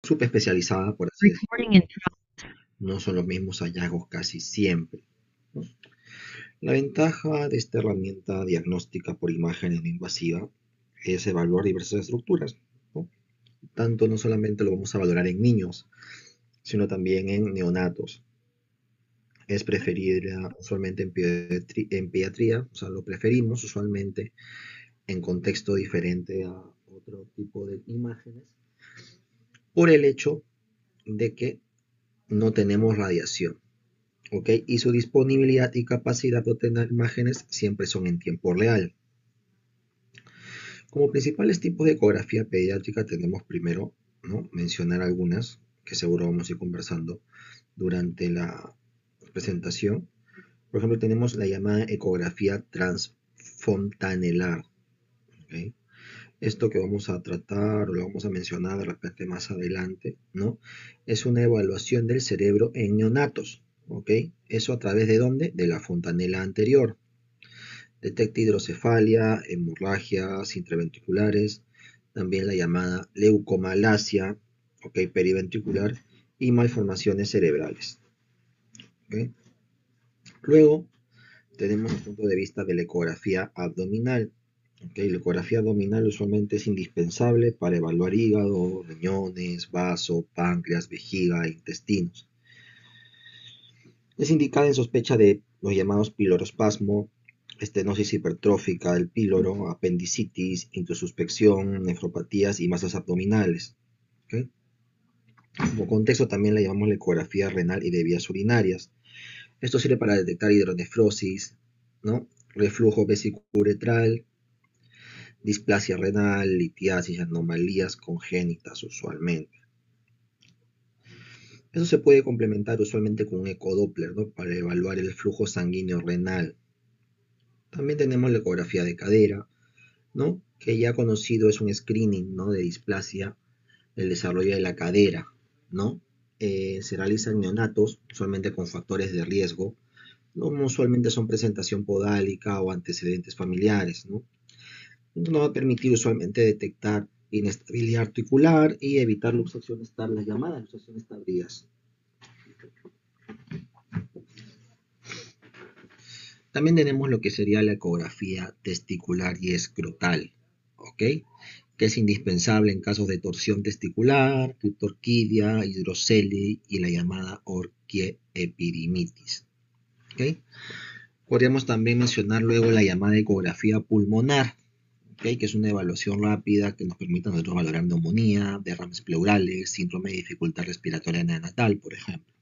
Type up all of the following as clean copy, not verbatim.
subespecializada, por así decirlo. Recording in No son los mismos hallazgos casi siempre, ¿no? La ventaja de esta herramienta diagnóstica por imágenes no invasiva es evaluar diversas estructuras, ¿no? Tanto no solamente lo vamos a valorar en niños, sino también en neonatos. Es preferible usualmente en pediatría, o sea, lo preferimos usualmente en contexto diferente a otro tipo de imágenes, por el hecho de que no tenemos radiación, ¿ok? Y su disponibilidad y capacidad de obtener imágenes siempre son en tiempo real. Como principales tipos de ecografía pediátrica tenemos primero, ¿no?, mencionar algunas que seguro vamos a ir conversando durante la presentación. Por ejemplo, tenemos la llamada ecografía transfontanelar, ¿ok? Esto que vamos a tratar o lo vamos a mencionar de repente más adelante, ¿no? Es una evaluación del cerebro en neonatos, ¿ok? ¿Eso a través de dónde? De la fontanela anterior. Detecta hidrocefalia, hemorragias intraventriculares, también la llamada leucomalacia, ¿ok?, periventricular, y malformaciones cerebrales, ¿ok? Luego tenemos el punto de vista de la ecografía abdominal. Okay, la ecografía abdominal usualmente es indispensable para evaluar hígado, riñones, vaso, páncreas, vejiga e intestinos. Es indicada en sospecha de los llamados pilorospasmo, estenosis hipertrófica del píloro, apendicitis, introsuspección, nefropatías y masas abdominales. ¿Okay? Como contexto también le llamamos la ecografía renal y de vías urinarias. Esto sirve para detectar hidronefrosis, ¿no?, reflujo vesicouretral, displasia renal, litiasis, anomalías congénitas usualmente. Eso se puede complementar usualmente con un ecodoppler, ¿no?, para evaluar el flujo sanguíneo renal. También tenemos la ecografía de cadera, ¿no?, que ya conocido es un screening, ¿no?, de displasia del desarrollo de la cadera, ¿no? Se realiza en neonatos, usualmente con factores de riesgo, ¿no? Usualmente son presentación podálica o antecedentes familiares, ¿no? Nos va a permitir usualmente detectar inestabilidad articular y evitar luxaciones tardías, las llamadas luxaciones tardías. También tenemos lo que sería la ecografía testicular y escrotal, ¿ok?, que es indispensable en casos de torsión testicular, criptorquidia, hidrocele y la llamada orquiepididimitis, ¿ok? Podríamos también mencionar luego la llamada ecografía pulmonar, ¿okay?, que es una evaluación rápida que nos permite a nosotros valorar neumonía, derrames pleurales, síndrome de dificultad respiratoria neonatal, por ejemplo.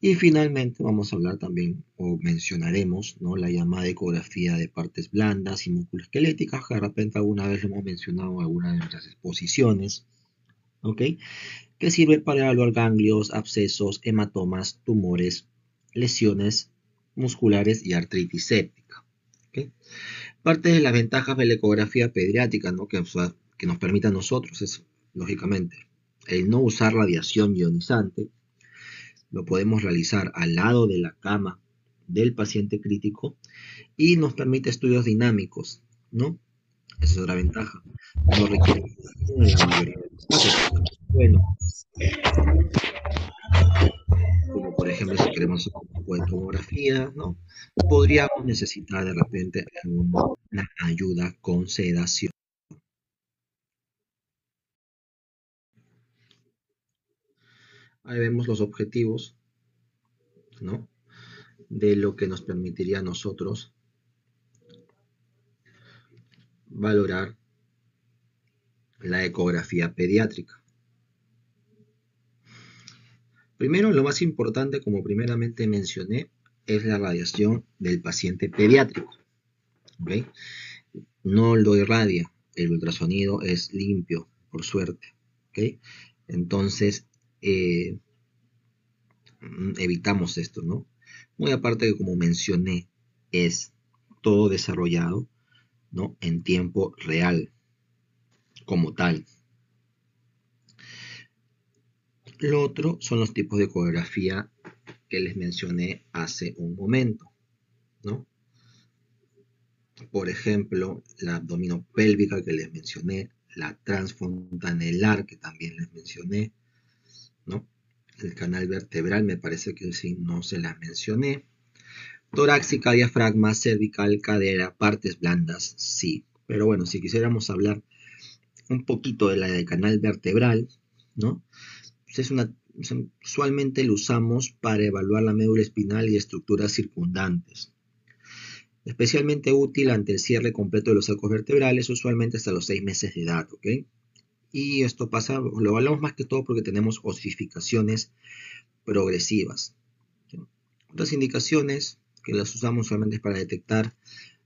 Y finalmente vamos a hablar también, o mencionaremos, ¿no?, la llamada ecografía de partes blandas y musculoesqueléticas, que de repente alguna vez lo hemos mencionado en alguna de nuestras exposiciones, ¿ok?, que sirve para evaluar ganglios, abscesos, hematomas, tumores, lesiones musculares y artritis séptica, ¿ok? Parte de las ventajas de la ecografía pediátrica, ¿no?, que nos permite a nosotros es, lógicamente, el no usar radiación ionizante. Lo podemos realizar al lado de la cama del paciente crítico y nos permite estudios dinámicos, ¿no? Esa es otra ventaja. No requiere en la mayoría de los casos. Bueno, como por ejemplo si queremos hacer un tipo de tomografía, ¿no?, podríamos necesitar de repente una ayuda con sedación. Ahí vemos los objetivos, ¿no?, de lo que nos permitiría a nosotros valorar la ecografía pediátrica. Primero, lo más importante, como primeramente mencioné, es la radiación del paciente pediátrico, ¿ok? No lo irradia, el ultrasonido es limpio, por suerte, ¿ok? Entonces, evitamos esto, ¿no? Muy aparte que, como mencioné, es todo desarrollado, ¿no?, en tiempo real, como tal. Lo otro son los tipos de ecografía que les mencioné hace un momento, ¿no? Por ejemplo, la abdominopélvica que les mencioné, la transfontanelar, que también les mencioné, ¿no? El canal vertebral, me parece que sí, no se las mencioné. Torácica, diafragma, cervical, cadera, partes blandas, sí. Pero bueno, si quisiéramos hablar un poquito de la del canal vertebral, ¿no? Pues usualmente lo usamos para evaluar la médula espinal y estructuras circundantes. Especialmente útil ante el cierre completo de los arcos vertebrales, usualmente hasta los 6 meses de edad, ¿ok? Y esto pasa, lo evaluamos más que todo porque tenemos osificaciones progresivas. ¿Sí? Otras indicaciones que las usamos solamente para detectar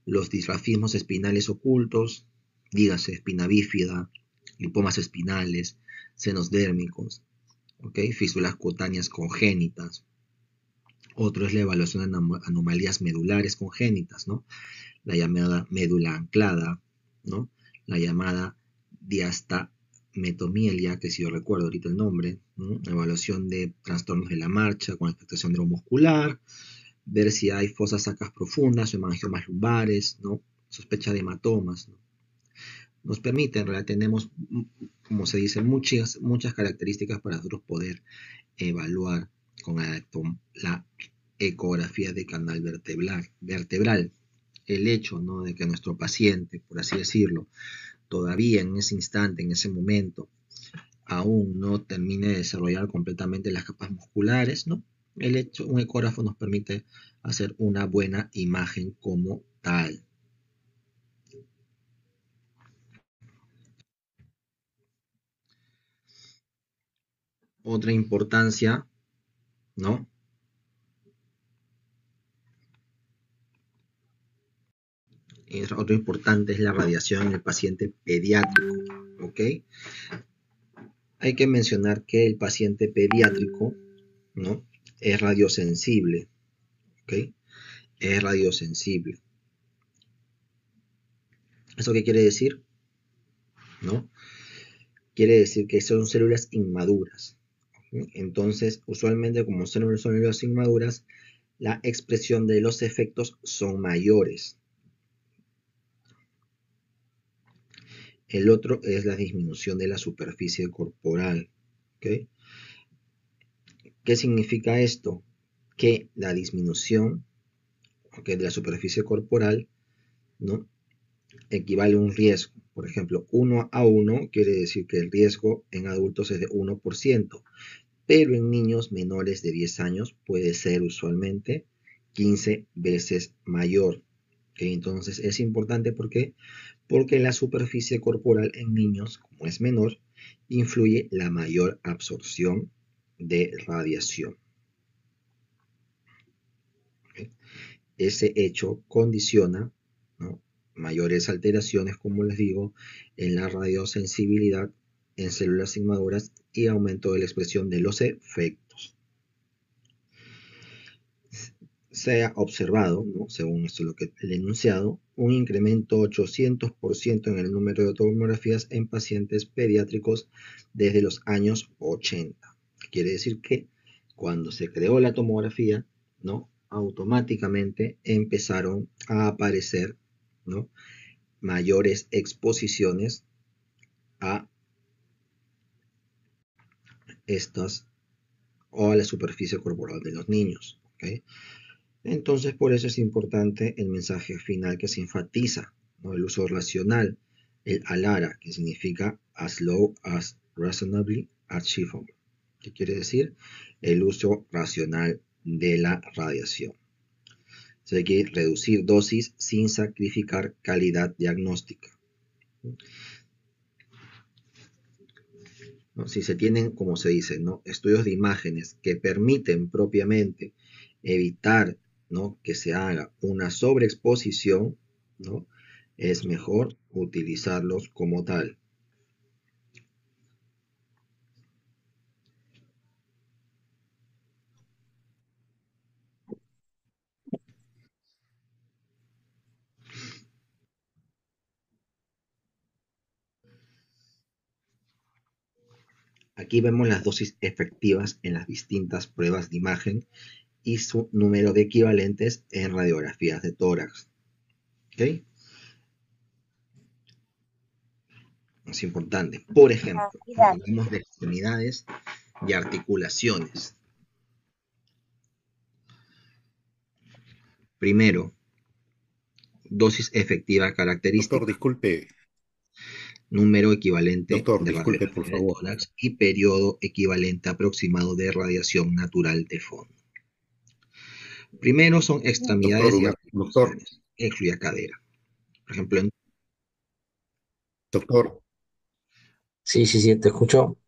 los disrafismos espinales ocultos, dígase espina bífida, lipomas espinales, senos dérmicos, ¿okay? Fístulas cutáneas congénitas. Otro es la evaluación de anomalías medulares congénitas, ¿no? La llamada médula anclada, ¿no? La llamada diastametomelia, que si yo recuerdo ahorita el nombre, ¿no? Evaluación de trastornos de la marcha con afectación neuromuscular, ver si hay fosas sacras profundas o hemangiomas lumbares, ¿no? Sospecha de hematomas, ¿no? Nos permite, en realidad tenemos, como se dice, muchas características para nosotros poder evaluar con la ecografía de canal vertebral. El hecho, ¿no?, de que nuestro paciente, por así decirlo, todavía en ese instante, en ese momento, aún no termine de desarrollar completamente las capas musculares, ¿no? Un ecógrafo nos permite hacer una buena imagen como tal. Otra importancia, ¿no? Otro importante es la radiación en el paciente pediátrico, ¿ok? Hay que mencionar que el paciente pediátrico, ¿no?, es radiosensible, ¿ok? Es radiosensible. ¿Eso qué quiere decir? ¿No? Quiere decir que son células inmaduras. Entonces, usualmente como son células inmaduras, la expresión de los efectos son mayores. El otro es la disminución de la superficie corporal. ¿Okay? ¿Qué significa esto? Que la disminución, ¿okay?, de la superficie corporal, ¿no?, equivale a un riesgo. Por ejemplo, 1:1 quiere decir que el riesgo en adultos es de 1%, pero en niños menores de 10 años puede ser usualmente 15 veces mayor. ¿Okay? Entonces es importante porque la superficie corporal en niños, como es menor, influye la mayor absorción de radiación. ¿Okay? Ese hecho condiciona, ¿no?, mayores alteraciones, como les digo, en la radiosensibilidad en células inmaduras y aumento de la expresión de los efectos. Se ha observado, ¿no?, según esto lo que el enunciado, un incremento 800% en el número de tomografías en pacientes pediátricos desde los años 80. Quiere decir que cuando se creó la tomografía, ¿no?, automáticamente empezaron a aparecer, ¿no?, mayores exposiciones a estas o a la superficie corporal de los niños. ¿Okay? Entonces, por eso es importante el mensaje final que se enfatiza, ¿no?, el uso racional, el ALARA, que significa as low as reasonably achievable, que quiere decir el uso racional de la radiación. Se hay que reducir dosis sin sacrificar calidad diagnóstica. ¿No? Si se tienen, como se dice, ¿no?, estudios de imágenes que permiten propiamente evitar, ¿no?, que se haga una sobreexposición, ¿no?, es mejor utilizarlos como tal. Aquí vemos las dosis efectivas en las distintas pruebas de imagen y su número de equivalentes en radiografías de tórax. ¿Okay? Es importante. Por ejemplo, cuando hablamos de extremidades y articulaciones. Primero, dosis efectiva Doctor, característica, disculpe, número equivalente doctor, de disculpe, por radiografía de favor. tórax y periodo equivalente aproximado de radiación natural de fondo. Primero son Doctor, extremidades y doctor, articulaciones, que incluye cadera. Por ejemplo, en doctor, Sí, sí, sí, te escucho.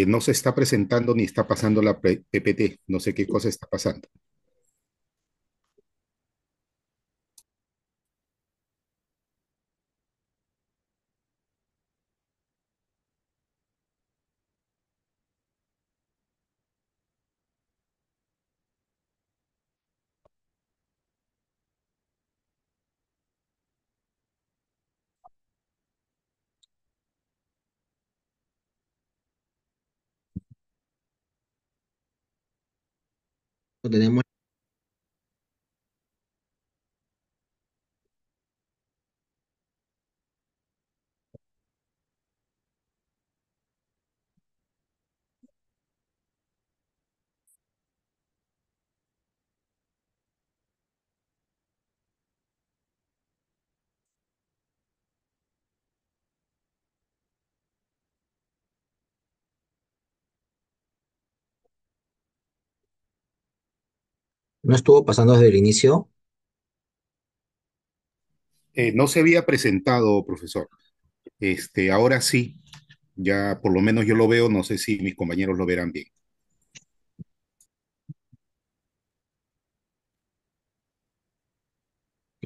no se está presentando ni está pasando la PPT. No sé qué cosa está pasando. tenemos, no estuvo pasando desde el inicio. No se había presentado, profesor. Ahora sí, ya por lo menos yo lo veo. No sé si mis compañeros lo verán bien.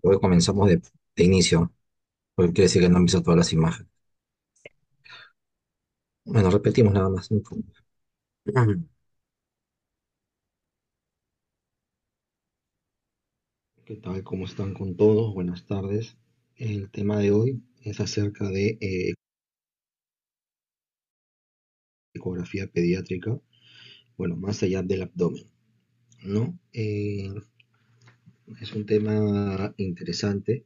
Luego comenzamos de inicio, porque quiere decir que no han visto todas las imágenes. Bueno, repetimos nada más. No hay problema. ¿Qué tal? ¿Cómo están con todos? Buenas tardes. El tema de hoy es acerca de ecografía pediátrica, bueno, más allá del abdomen, ¿no? Es un tema interesante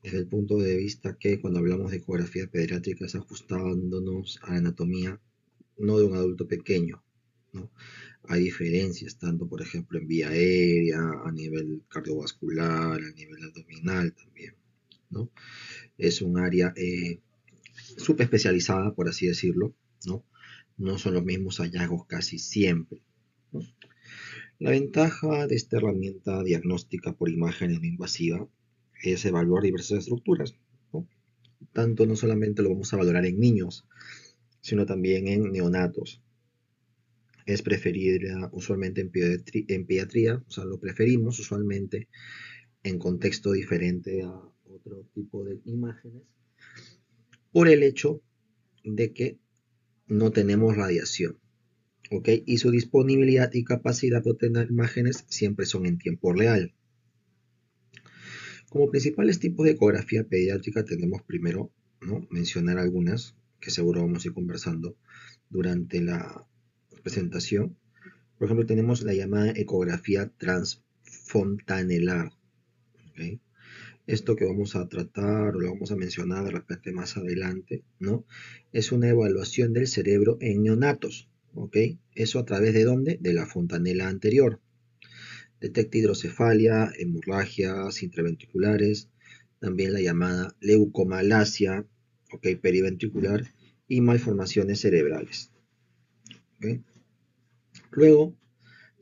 desde el punto de vista que cuando hablamos de ecografía pediátrica es ajustándonos a la anatomía no de un adulto pequeño, ¿no? Hay diferencias tanto, por ejemplo, en vía aérea, a nivel cardiovascular, a nivel abdominal también, ¿no? Es un área súper especializada, por así decirlo, ¿no? No son los mismos hallazgos casi siempre, ¿no? La ventaja de esta herramienta diagnóstica por imágenes no invasiva es evaluar diversas estructuras, ¿no? Tanto no solamente lo vamos a valorar en niños, sino también en neonatos. Es preferible usualmente en pediatría, o sea, lo preferimos usualmente en contexto diferente a otro tipo de imágenes, por el hecho de que no tenemos radiación, ¿ok? Y su disponibilidad y capacidad de obtener imágenes siempre son en tiempo real. Como principales tipos de ecografía pediátrica tenemos primero, ¿no?, mencionar algunas que seguro vamos a ir conversando durante la presentación. Por ejemplo, tenemos la llamada ecografía transfontanelar. ¿Ok? Esto que vamos a tratar o lo vamos a mencionar de repente más adelante, ¿no? Es una evaluación del cerebro en neonatos. ¿Ok? ¿Eso a través de dónde? De la fontanela anterior. Detecta hidrocefalia, hemorragias intraventriculares, también la llamada leucomalacia, ¿ok?, periventricular, y malformaciones cerebrales. ¿Ok? Luego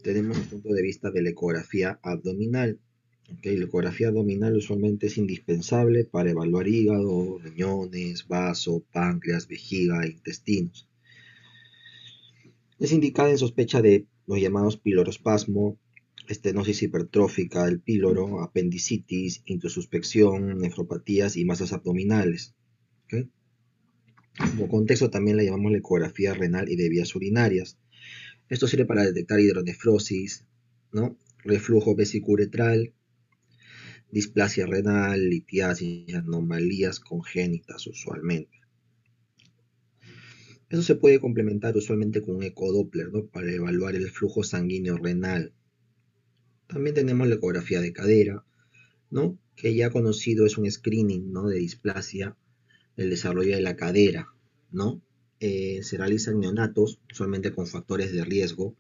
tenemos el punto de vista de la ecografía abdominal. ¿Ok? La ecografía abdominal usualmente es indispensable para evaluar hígado, riñones, vaso, páncreas, vejiga e intestinos. Es indicada en sospecha de los llamados pilorospasmo, estenosis hipertrófica del píloro, apendicitis, introsuspección, nefropatías y masas abdominales. ¿Ok? Como contexto también la llamamos la ecografía renal y de vías urinarias. Esto sirve para detectar hidronefrosis, ¿no?, reflujo vesicuretral, displasia renal, litiasis, anomalías congénitas usualmente. Eso se puede complementar usualmente con un ecodoppler, ¿no?, para evaluar el flujo sanguíneo renal. También tenemos la ecografía de cadera, ¿no?, que ya conocido es un screening, ¿no?, de displasia el desarrollo de la cadera, ¿no? Se realiza en neonatos, usualmente con factores de riesgo,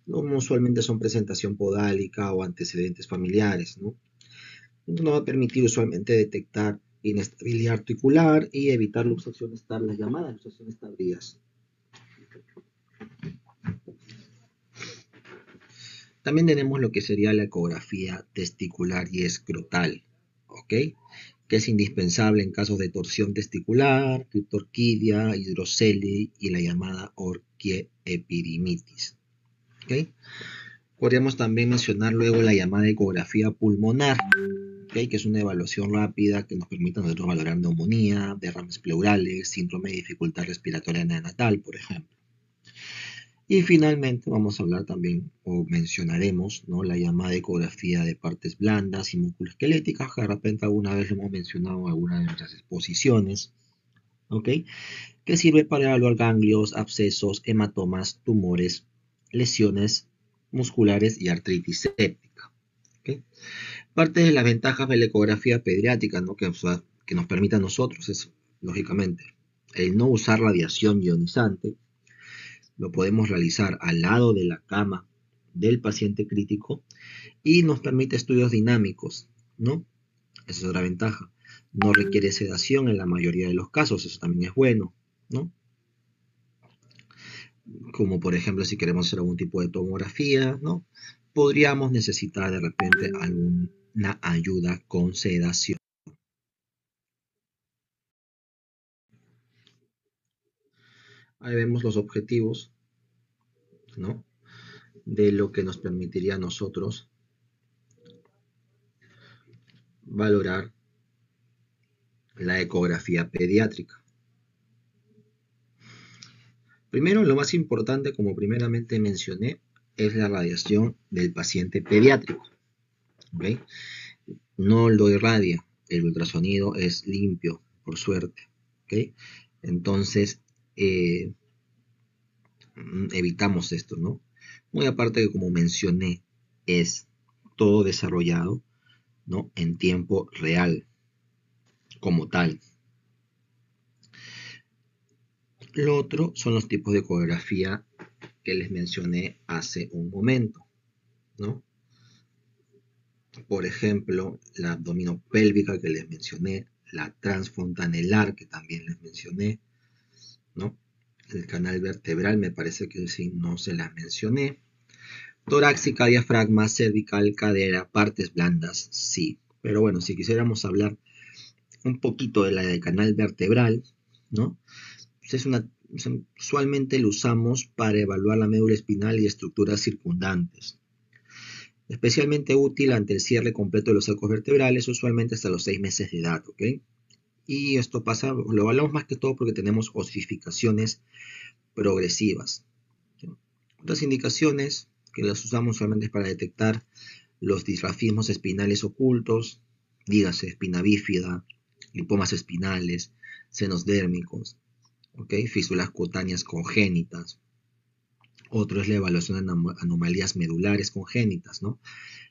¿no? Usualmente son presentación podálica o antecedentes familiares, ¿no? No va a permitir usualmente detectar inestabilidad articular y evitar luxaciones tardías, las llamadas luxaciones tardías. También tenemos lo que sería la ecografía testicular y escrotal, ¿ok? Que es indispensable en casos de torsión testicular, criptorquidia, hidrocele y la llamada orquiepididimitis, ¿ok? Podríamos también mencionar luego la llamada ecografía pulmonar, ¿okay? Que es una evaluación rápida que nos permite a nosotros valorar neumonía, derrames pleurales, síndrome de dificultad respiratoria neonatal, por ejemplo. Y finalmente vamos a hablar también, o mencionaremos, ¿no? La llamada ecografía de partes blandas y musculoesqueléticas, que de repente alguna vez lo hemos mencionado en alguna de nuestras exposiciones, ¿ok? Que sirve para evaluar ganglios, abscesos, hematomas, tumores, lesiones musculares y artritis séptica, ¿ok? Parte de las ventajas de la ecografía pediátrica, ¿no? Que nos permite a nosotros es, lógicamente, el no usar radiación ionizante. Lo podemos realizar al lado de la cama del paciente crítico y nos permite estudios dinámicos, ¿no? Esa es otra ventaja. No requiere sedación en la mayoría de los casos, eso también es bueno, ¿no? Como por ejemplo si queremos hacer algún tipo de tomografía, ¿no? Podríamos necesitar de repente alguna ayuda con sedación. Ahí vemos los objetivos, ¿no? De lo que nos permitiría a nosotros valorar la ecografía pediátrica. Primero, lo más importante, como primeramente mencioné, es la radiación del paciente pediátrico. ¿Okay? No lo irradia, el ultrasonido es limpio, por suerte. ¿Okay? Entonces, evitamos esto, ¿no? Muy aparte que, como mencioné, es todo desarrollado, ¿no? En tiempo real, como tal. Lo otro son los tipos de ecografía que les mencioné hace un momento, ¿no? Por ejemplo, la abdominopélvica que les mencioné, la transfontanelar que también les mencioné, ¿no? El canal vertebral me parece que sí, no se las mencioné. Torácica, diafragma, cervical, cadera, partes blandas, sí. Pero bueno, si quisiéramos hablar un poquito de la del canal vertebral, ¿no? Pues usualmente lo usamos para evaluar la médula espinal y estructuras circundantes. Especialmente útil ante el cierre completo de los arcos vertebrales, usualmente hasta los 6 meses de edad, ¿ok? Y esto pasa, lo evaluamos más que todo porque tenemos osificaciones progresivas. ¿Sí? Otras indicaciones que las usamos usualmente para detectar los disrafismos espinales ocultos, dígase espina bífida, lipomas espinales, senos dérmicos, ¿okay? Fístulas cutáneas congénitas. Otro es la evaluación de anomalías medulares congénitas, ¿no?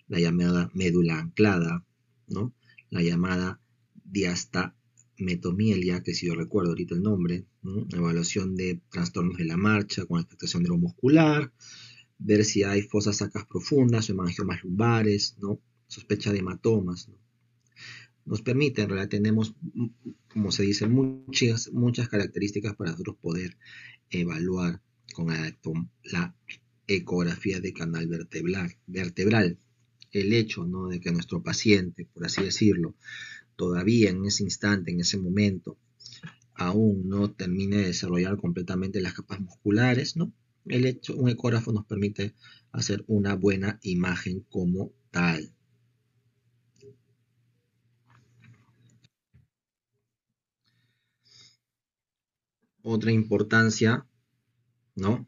La llamada médula anclada, ¿no? La llamada diastametomielia, que si yo recuerdo ahorita el nombre, ¿no? Evaluación de trastornos de la marcha con afectación neuromuscular, ver si hay fosas sacras profundas o hemangiomas lumbares, ¿no? Sospecha de hematomas, ¿no? Nos permite, en realidad tenemos, como se dice, muchas características para nosotros poder evaluar con la ecografía de canal vertebral. El hecho, ¿no? De que nuestro paciente, por así decirlo, todavía en ese instante, en ese momento, aún no termine de desarrollar completamente las capas musculares, ¿no? Un ecógrafo nos permite hacer una buena imagen como tal. Otra importancia, ¿no?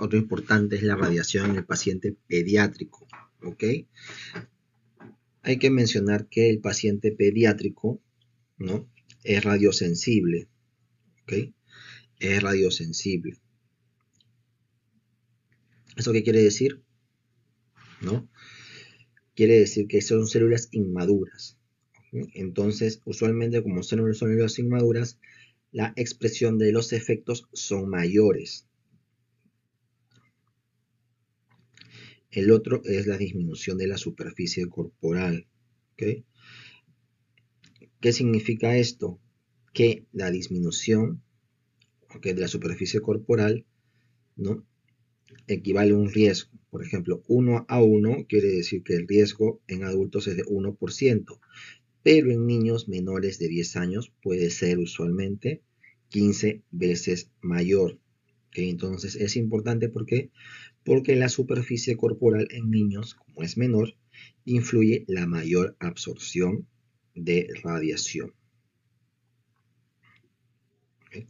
Otro importante es la radiación en el paciente pediátrico, ¿ok? Hay que mencionar que el paciente pediátrico, ¿no? Es radiosensible, ¿ok? Es radiosensible. ¿Eso qué quiere decir? ¿No? quiere decir que son células inmaduras. Entonces, usualmente como son células inmaduras, la expresión de los efectos son mayores. El otro es la disminución de la superficie corporal. ¿Okay? ¿Qué significa esto? Que la disminución, ¿okay?, de la superficie corporal, ¿no?, equivale a un riesgo. Por ejemplo, 1:1 quiere decir que el riesgo en adultos es de 1%, pero en niños menores de 10 años puede ser usualmente 15 veces mayor. ¿Okay? Entonces es importante porque la superficie corporal en niños, como es menor, influye la mayor absorción de radiación. ¿Okay?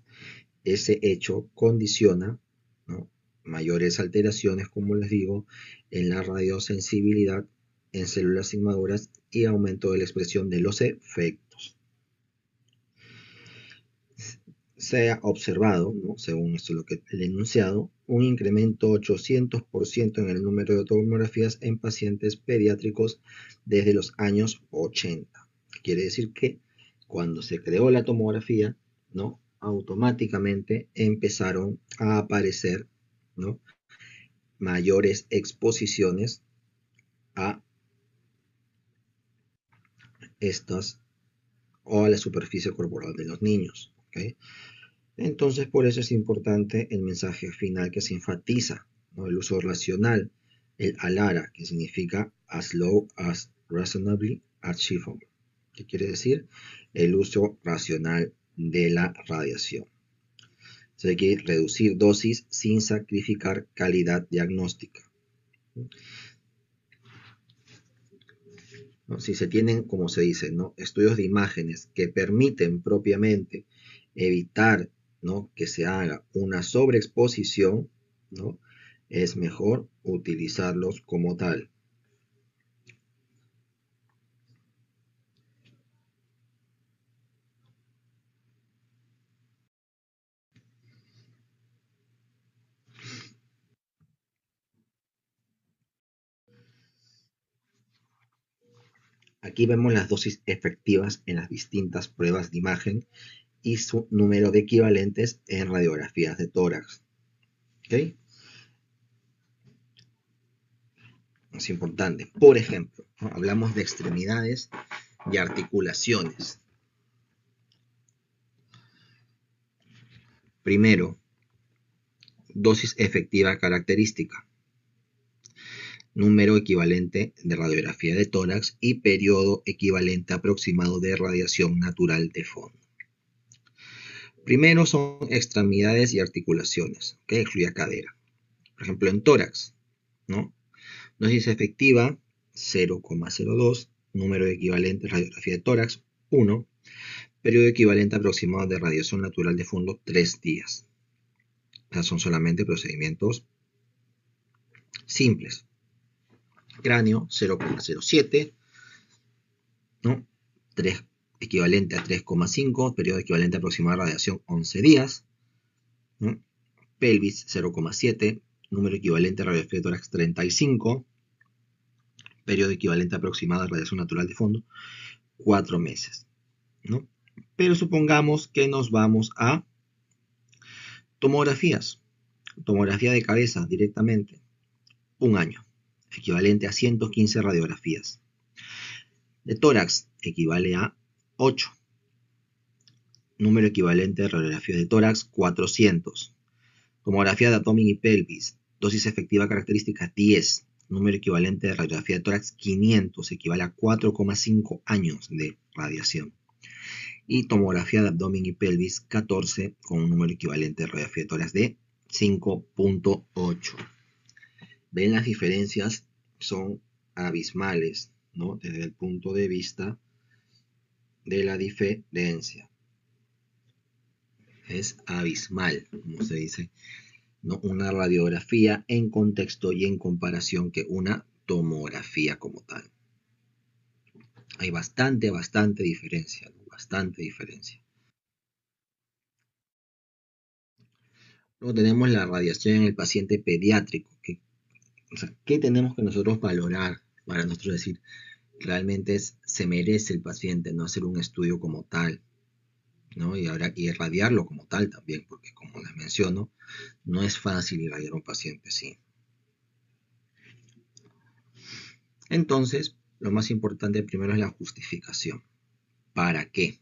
Ese hecho condiciona, ¿no?, mayores alteraciones, como les digo, en la radiosensibilidad en células inmaduras y aumento de la expresión de los efectos. Se ha observado, ¿no?, según esto lo que he enunciado, un incremento 800% en el número de tomografías en pacientes pediátricos desde los años 80. Quiere decir que cuando se creó la tomografía, ¿no?, automáticamente empezaron a aparecer, ¿no?, mayores exposiciones a estas o a la superficie corporal de los niños. ¿Okay? Entonces, por eso es importante el mensaje final que se enfatiza, ¿no?, el uso racional, el ALARA, que significa as low as reasonably achievable, que quiere decir el uso racional de la radiación. Se hay que reducir dosis sin sacrificar calidad diagnóstica. ¿No? Si se tienen, como se dice, ¿no?, estudios de imágenes que permiten propiamente evitar, ¿no?, que se haga una sobreexposición, ¿no?, es mejor utilizarlos como tal. Aquí vemos las dosis efectivas en las distintas pruebas de imagen y su número de equivalentes en radiografías de tórax. ¿Okay? Es importante. Por ejemplo, ¿no?, hablamos de extremidades y articulaciones. Primero, dosis efectiva característica, número equivalente de radiografía de tórax y periodo equivalente aproximado de radiación natural de fondo. Primero son extremidades y articulaciones, que incluye cadera. Por ejemplo, en tórax, ¿no?, dosis efectiva 0,02, número equivalente de radiografía de tórax 1, periodo equivalente aproximado de radiación natural de fondo 3 días. O sea, son solamente procedimientos simples. Cráneo 0,07, ¿no?, 3, equivalente a 3,5, periodo equivalente aproximado de radiación 11 días, ¿no? Pelvis 0,7, número equivalente a radiografía de tórax 35, periodo equivalente aproximado de radiación natural de fondo 4 meses, ¿no? Pero supongamos que nos vamos a tomografías, tomografía de cabeza directamente, 1 año, equivalente a 115 radiografías. De tórax equivale a 8, número equivalente de radiografías de tórax 400. Tomografía de abdomen y pelvis, dosis efectiva característica 10, número equivalente de radiografía de tórax 500, equivale a 4,5 años de radiación. Y tomografía de abdomen y pelvis 14, con un número equivalente de radiografía de tórax de 5,8. ¿Ven? Las diferencias son abismales, ¿no?, desde el punto de vista de la diferencia. Es abismal, como se dice, ¿no?, una radiografía en contexto y en comparación que una tomografía como tal. Hay bastante diferencia, ¿no?, bastante diferencia. Luego tenemos la radiación en el paciente pediátrico. O sea, ¿qué tenemos que nosotros valorar para nosotros decir, realmente se merece el paciente no hacer un estudio como tal, ¿no? Y ahora y irradiarlo como tal también, porque como les menciono, no es fácil irradiar a un paciente así. Entonces, lo más importante primero es la justificación. ¿Para qué?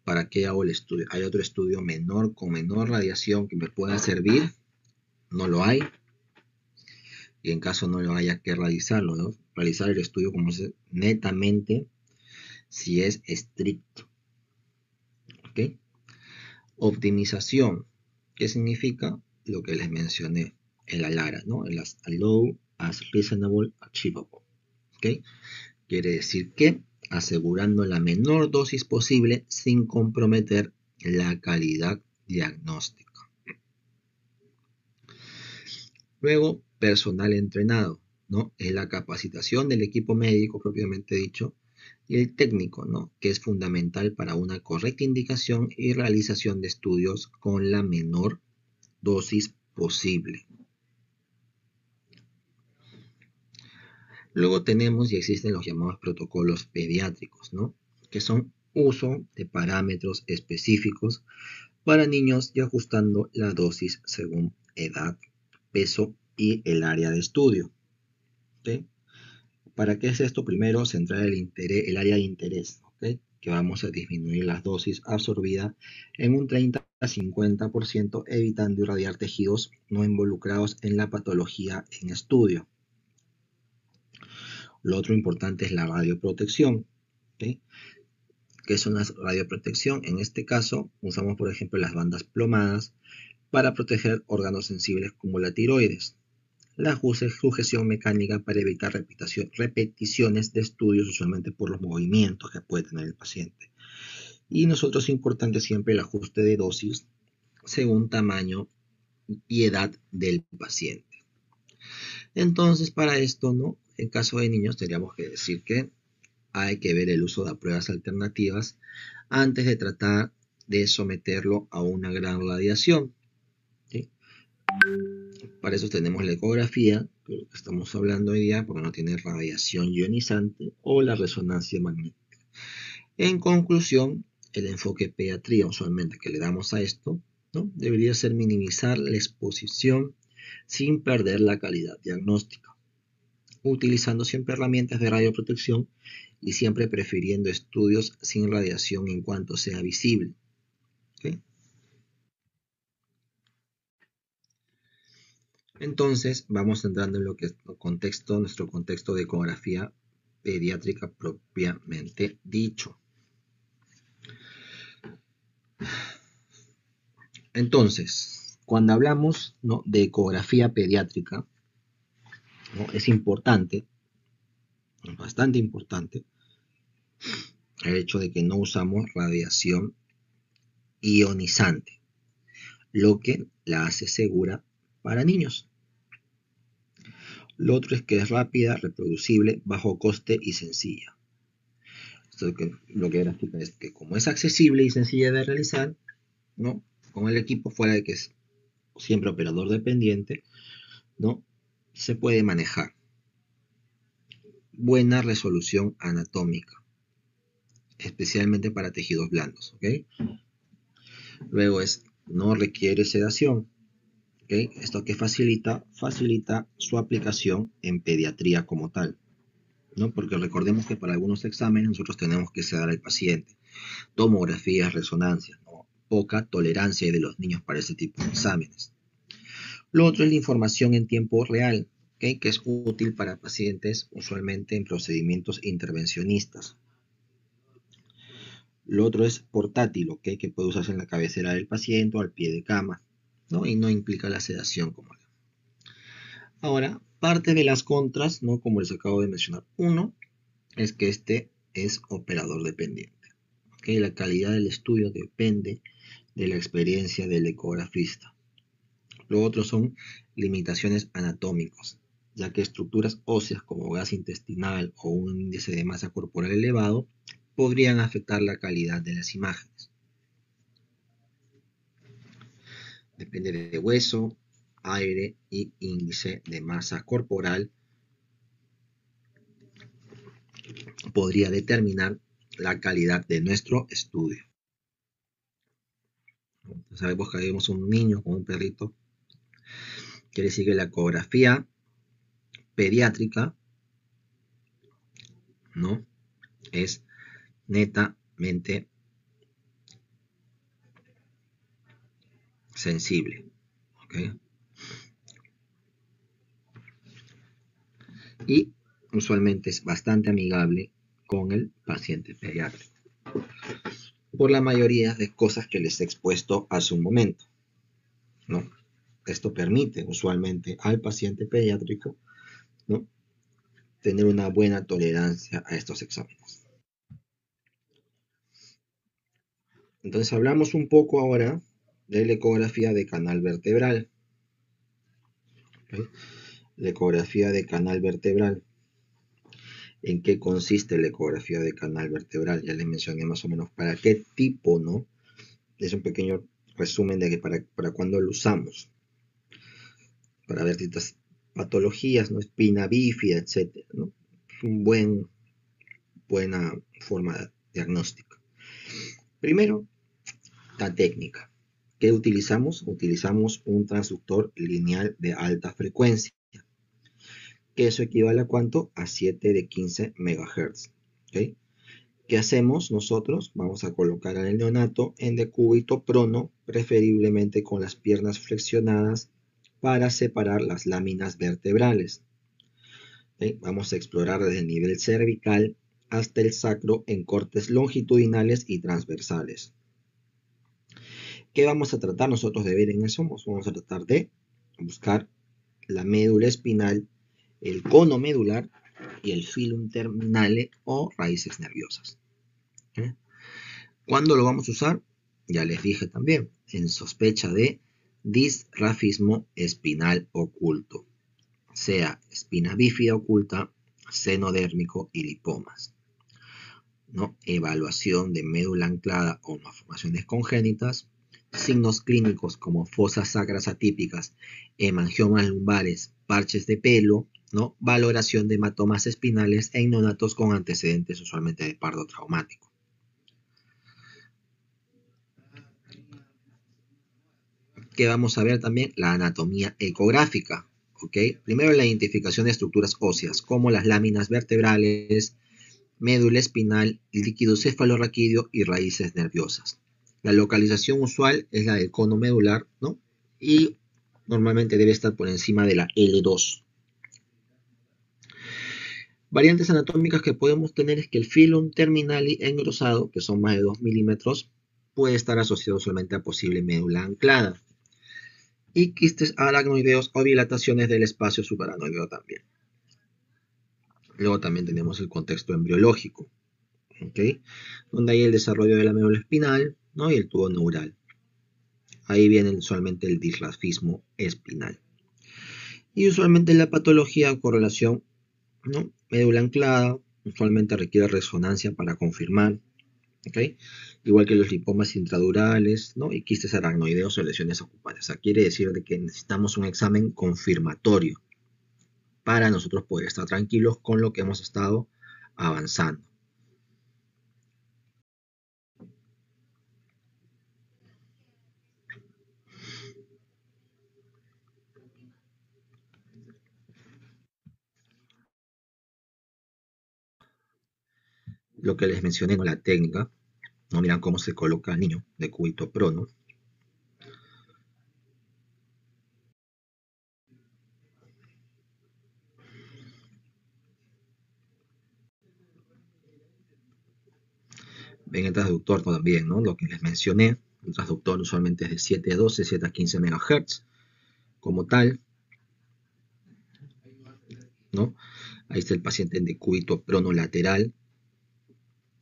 ¿Para qué hago el estudio? ¿Hay otro estudio menor, con menor radiación que me pueda servir? No lo hay. Y en caso no lo haya, que realizarlo, ¿no? Realizar el estudio como es netamente si es estricto. ¿Ok? Optimización. ¿Qué significa? Lo que les mencioné, el ALARA, ¿no? El as low as reasonable achievable. ¿Ok? Quiere decir que asegurando la menor dosis posible sin comprometer la calidad diagnóstica. Luego, personal entrenado, ¿no? Es la capacitación del equipo médico propiamente dicho y el técnico, ¿no? Que es fundamental para una correcta indicación y realización de estudios con la menor dosis posible. Luego tenemos y existen los llamados protocolos pediátricos, ¿no? Que son uso de parámetros específicos para niños y ajustando la dosis según edad, peso y el área de estudio. ¿Okay? ¿Para qué es esto? Primero, centrar el área de interés, ¿okay? Que vamos a disminuir las dosis absorbidas en un 30 a 50%, evitando irradiar tejidos no involucrados en la patología en estudio. Lo otro importante es la radioprotección. ¿Okay? ¿Qué son las radioprotección? En este caso, usamos por ejemplo las bandas plomadas para proteger órganos sensibles como la tiroides. La sujeción mecánica para evitar repeticiones de estudios, usualmente por los movimientos que puede tener el paciente. Y nosotros es importante siempre el ajuste de dosis según tamaño y edad del paciente. Entonces, para esto, ¿no? En caso de niños, tendríamos que decir que hay que ver el uso de pruebas alternativas antes de tratar de someterlo a una gran radiación. ¿Sí? Para eso tenemos la ecografía, que estamos hablando hoy día, porque no tiene radiación ionizante, o la resonancia magnética. En conclusión, el enfoque pediatría usualmente que le damos a esto, ¿no? Debería ser minimizar la exposición sin perder la calidad diagnóstica, utilizando siempre herramientas de radioprotección y siempre prefiriendo estudios sin radiación en cuanto sea visible. ¿Okay? Entonces, vamos entrando en lo que es nuestro contexto de ecografía pediátrica propiamente dicho. Entonces, cuando hablamos, ¿no?, de ecografía pediátrica, ¿no?, es importante, bastante importante, el hecho de que no usamos radiación ionizante, lo que la hace segura para niños. Lo otro es que es rápida, reproducible, bajo coste y sencilla. Lo que grafica es que como es accesible y sencilla de realizar, ¿no?, con el equipo fuera de que es siempre operador dependiente, ¿no?, se puede manejar. Buena resolución anatómica, especialmente para tejidos blandos, ¿ok? Luego no requiere sedación, ¿ok? Esto que facilita su aplicación en pediatría como tal, ¿no? Porque recordemos que para algunos exámenes nosotros tenemos que sedar al paciente, tomografías, resonancias, ¿no? Poca tolerancia de los niños para ese tipo de exámenes. Lo otro es la información en tiempo real, ¿okay?, que es útil para pacientes usualmente en procedimientos intervencionistas. Lo otro es portátil, ¿okay?, que puede usarse en la cabecera del paciente o al pie de cama, ¿no? Y no implica la sedación como tal. Ahora, parte de las contras, ¿no?, como les acabo de mencionar. Uno es que este es operador dependiente. ¿Okay? La calidad del estudio depende de la experiencia del ecografista. Lo otro son limitaciones anatómicas, ya que estructuras óseas como gas intestinal o un índice de masa corporal elevado podrían afectar la calidad de las imágenes. Depende de hueso, aire y índice de masa corporal podría determinar la calidad de nuestro estudio. Sabemos que vemos un niño con un perrito, quiere decir que la ecografía pediátrica, ¿no?, es netamente sensible, ¿ok? Y usualmente es bastante amigable con el paciente pediátrico, por la mayoría de cosas que les he expuesto hace un momento, ¿no? Esto permite usualmente al paciente pediátrico, ¿no?, tener una buena tolerancia a estos exámenes. Entonces hablamos un poco ahora de la ecografía de canal vertebral. ¿Okay? La ecografía de canal vertebral. ¿En qué consiste la ecografía de canal vertebral? Ya les mencioné más o menos para qué tipo, ¿no? Es un pequeño resumen de que para cuándo lo usamos. Para ver ciertas patologías, ¿no? Espina bífida, etc., ¿no? Es una buena forma de diagnóstico. Primero, la técnica. ¿Qué utilizamos? Utilizamos un transductor lineal de alta frecuencia, que eso equivale a ¿cuánto? A 7 de 15 MHz. ¿Okay? ¿Qué hacemos nosotros? Vamos a colocar al neonato en decúbito prono, preferiblemente con las piernas flexionadas, para separar las láminas vertebrales. ¿Okay? Vamos a explorar desde el nivel cervical hasta el sacro en cortes longitudinales y transversales. ¿Qué vamos a tratar nosotros de ver en eso? Vamos a tratar de buscar la médula espinal, el cono medular y el filum terminale o raíces nerviosas. ¿Eh? ¿Cuándo lo vamos a usar? Ya les dije también, en sospecha de disrafismo espinal oculto, sea espina bífida oculta, seno dérmico y lipomas, ¿no? Evaluación de médula anclada o malformaciones congénitas, signos clínicos como fosas sacras atípicas, hemangiomas lumbares, parches de pelo, ¿no? Valoración de hematomas espinales en neonatos con antecedentes usualmente de parto traumático. Que vamos a ver también la anatomía ecográfica, ¿ok? Primero la identificación de estructuras óseas, como las láminas vertebrales, médula espinal, líquido cefalorraquídeo y raíces nerviosas. La localización usual es la del cono medular, ¿no? Y normalmente debe estar por encima de la L2. Variantes anatómicas que podemos tener es que el filum terminali engrosado, que son más de 2 milímetros, puede estar asociado solamente a posible médula anclada. Y quistes aracnoideos o dilataciones del espacio subaracnoideo también. Luego también tenemos el contexto embriológico, ¿okay? Donde hay el desarrollo de la médula espinal, ¿no? Y el tubo neural. Ahí viene usualmente el disrafismo espinal. Y usualmente la patología o correlación, ¿no? Médula anclada, usualmente requiere resonancia para confirmar, ¿okay? Igual que los lipomas intradurales, ¿no? Y quistes aracnoideos o lesiones oculares. O sea, quiere decir de que necesitamos un examen confirmatorio para nosotros poder estar tranquilos con lo que hemos estado avanzando. Lo que les mencioné, ¿no? La técnica, ¿no? Miran cómo se coloca el niño de cúbito prono. Ven el transductor también, ¿no? Lo que les mencioné, el transductor usualmente es de 7 a 12, 7 a 15 MHz, como tal, ¿no? Ahí está el paciente en decúbito pronolateral.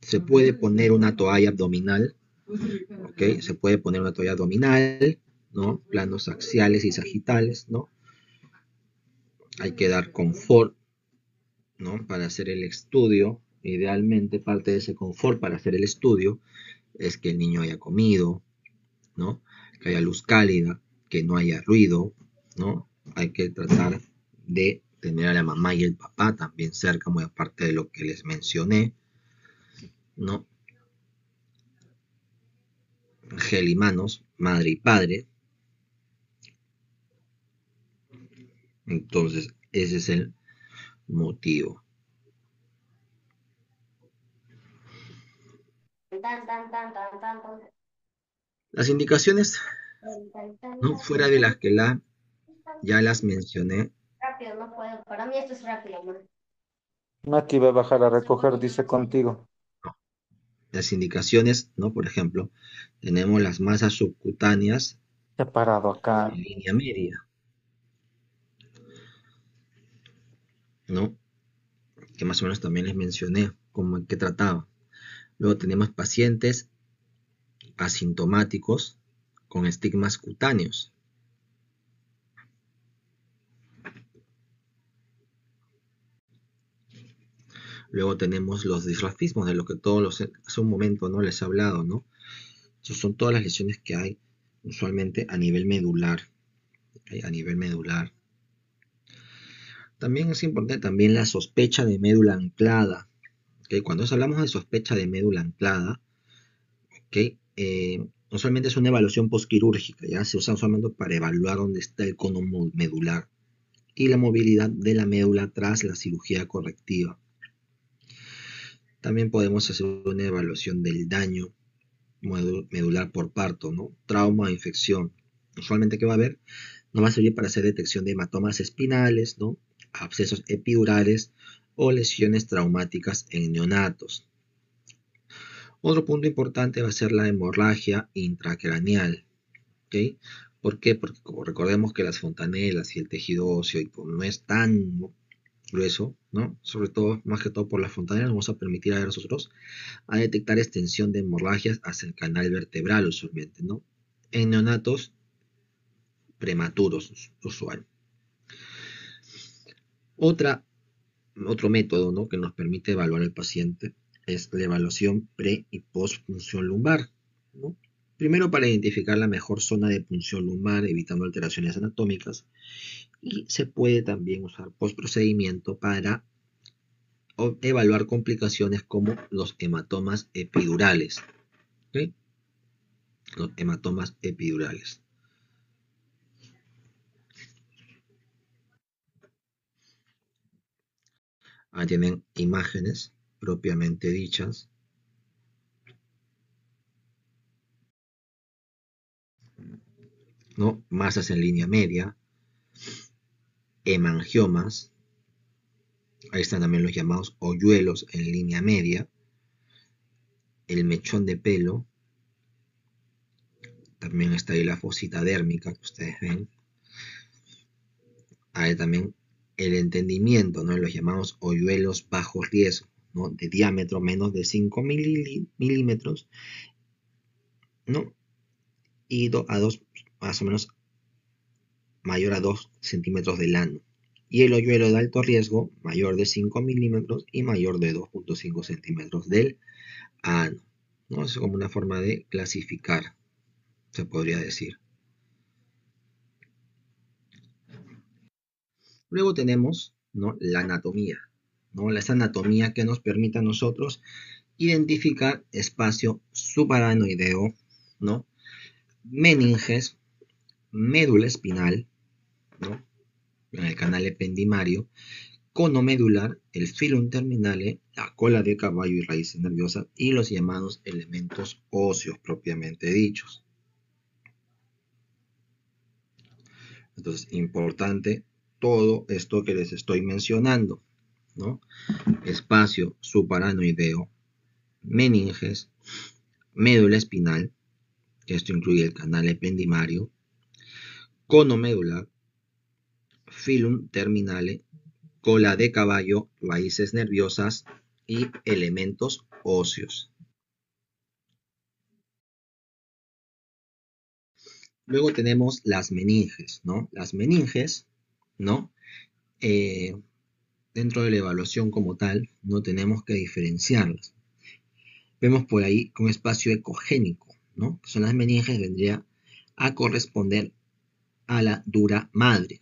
Se puede poner una toalla abdominal, ¿ok? Se puede poner una toalla abdominal, ¿no? Planos axiales y sagitales, ¿no? Hay que dar confort, ¿no? Para hacer el estudio. Idealmente parte de ese confort para hacer el estudio es que el niño haya comido, ¿no? Que haya luz cálida, que no haya ruido, ¿no? Hay que tratar de tener a la mamá y el papá también cerca, muy aparte de lo que les mencioné, ¿no? Gelimanos, madre y padre. Entonces, ese es el motivo. Las indicaciones, ¿no? Fuera de las que ya las mencioné, Rápido, no puedo. Para mí esto es rápido, ¿no? Mati va a bajar a recoger, dice contigo. ¿no? Las indicaciones, ¿no? Por ejemplo, tenemos las masas subcutáneas He parado acá. en línea media, ¿no? Que más o menos también les mencioné cómo en qué trataba. Luego tenemos pacientes asintomáticos con estigmas cutáneos. Luego tenemos los disrafismos, de lo que hace un momento, ¿no? Les he hablado, ¿no? Esas son todas las lesiones que hay usualmente a nivel medular. ¿Okay? A nivel medular. También es importante también la sospecha de médula anclada. ¿Okay? Cuando hablamos de sospecha de médula anclada, ¿okay? Usualmente es una evaluación postquirúrgica, ya se usa usualmente para evaluar dónde está el cono medular y la movilidad de la médula tras la cirugía correctiva. También podemos hacer una evaluación del daño medular por parto, ¿no? Trauma o infección. Usualmente, ¿qué va a haber? Nos va a servir para hacer detección de hematomas espinales, ¿no? Abscesos epidurales o lesiones traumáticas en neonatos. Otro punto importante va a ser la hemorragia intracraneal. ¿Okay? ¿Por qué? Porque como recordemos que las fontanelas y el tejido óseo no es tan grueso, ¿no? Sobre todo, más que todo por las fontanelas, nos vamos a permitir a nosotros a detectar extensión de hemorragias hacia el canal vertebral usualmente, ¿no? En neonatos prematuros usual. Otro método, ¿no? Que nos permite evaluar al paciente es la evaluación pre y post punción lumbar, ¿no? Primero para identificar la mejor zona de punción lumbar, evitando alteraciones anatómicas, y se puede también usar post procedimiento para evaluar complicaciones como los hematomas epidurales. ¿Okay? Los hematomas epidurales. Ahí tienen imágenes propiamente dichas. ¿No? Masas en línea media, hemangiomas, ahí están también los llamados hoyuelos en línea media, el mechón de pelo, también está ahí la fosita dérmica que ustedes ven, hay también el entendimiento, ¿no? Los llamados hoyuelos bajo riesgo, ¿no? De diámetro menos de 5 milímetros, ¿no? Y a 2, más o menos mayor a 2 centímetros de lano. Y el hoyuelo de alto riesgo, mayor de 5 milímetros y mayor de 2.5 centímetros del ano, ¿no? Es como una forma de clasificar, se podría decir. Luego tenemos, ¿no? La anatomía, ¿no? Esa anatomía que nos permite a nosotros identificar espacio subaranoideo, ¿no? Meninges, médula espinal, ¿no? En el canal ependimario, cono medular, el filum terminale, la cola de caballo y raíces nerviosas y los llamados elementos óseos propiamente dichos. Entonces, importante todo esto que les estoy mencionando, ¿no? Espacio subaranoideo, meninges, médula espinal, esto incluye el canal ependimario, cono medular, filum terminale, cola de caballo, raíces nerviosas y elementos óseos. Luego tenemos las meninges, ¿no? Las meninges, ¿no? Dentro de la evaluación como tal, no tenemos que diferenciarlas. Vemos por ahí un espacio ecogénico, ¿no? Que son las meninges, vendría a corresponder a la dura madre,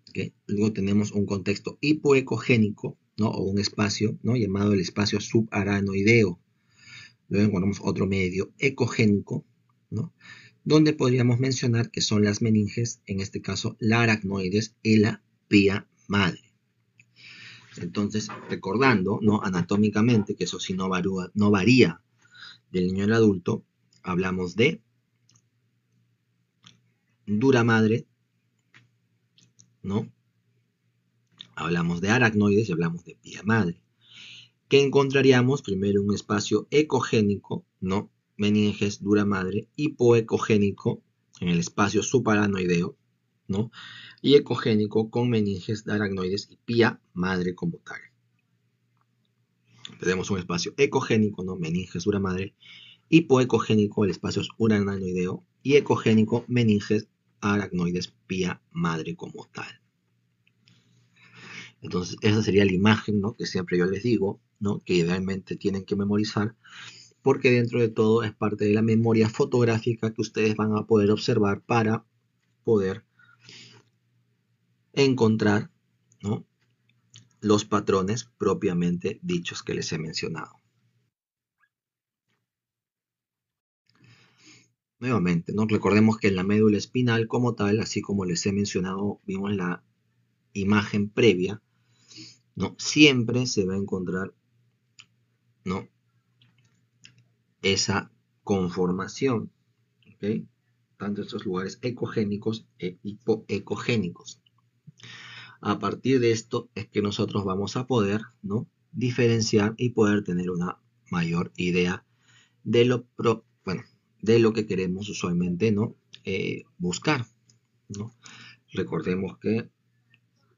¿ok? ¿ok? Luego tenemos un contexto hipoecogénico, ¿no? O un espacio, ¿no? Llamado el espacio subaranoideo. Luego encontramos otro medio ecogénico, ¿no? Donde podríamos mencionar que son las meninges, en este caso la aracnoides y la pía madre. Entonces, recordando, ¿no? Anatómicamente, que eso sí no varía del niño al adulto, hablamos de dura madre, ¿no? Hablamos de aracnoides y hablamos de pía madre. ¿Qué encontraríamos? Primero un espacio ecogénico, ¿no? Meninges, dura madre, hipoecogénico en el espacio subaranoideo, ¿no? Y ecogénico con meninges, aracnoides y pía madre como tal. Tenemos un espacio ecogénico, ¿no? Meninges, dura madre, hipoecogénico, el espacio subaranoideo, y ecogénico, meninges, aracnoides, pía madre como tal. Entonces, esa sería la imagen, ¿no? Que siempre yo les digo, ¿no? Que idealmente tienen que memorizar, porque dentro de todo es parte de la memoria fotográfica que ustedes van a poder observar para poder encontrar, ¿no? Los patrones propiamente dichos que les he mencionado. Nuevamente, ¿no? Recordemos que en la médula espinal como tal, así como les he mencionado, vimos la imagen previa, ¿no? Siempre se va a encontrar, ¿no? Esa conformación, ¿ok? Tanto estos lugares ecogénicos e hipoecogénicos. A partir de esto es que nosotros vamos a poder, ¿no? Diferenciar y poder tener una mayor idea de de lo que queremos usualmente, ¿no? Buscar, ¿no? Recordemos que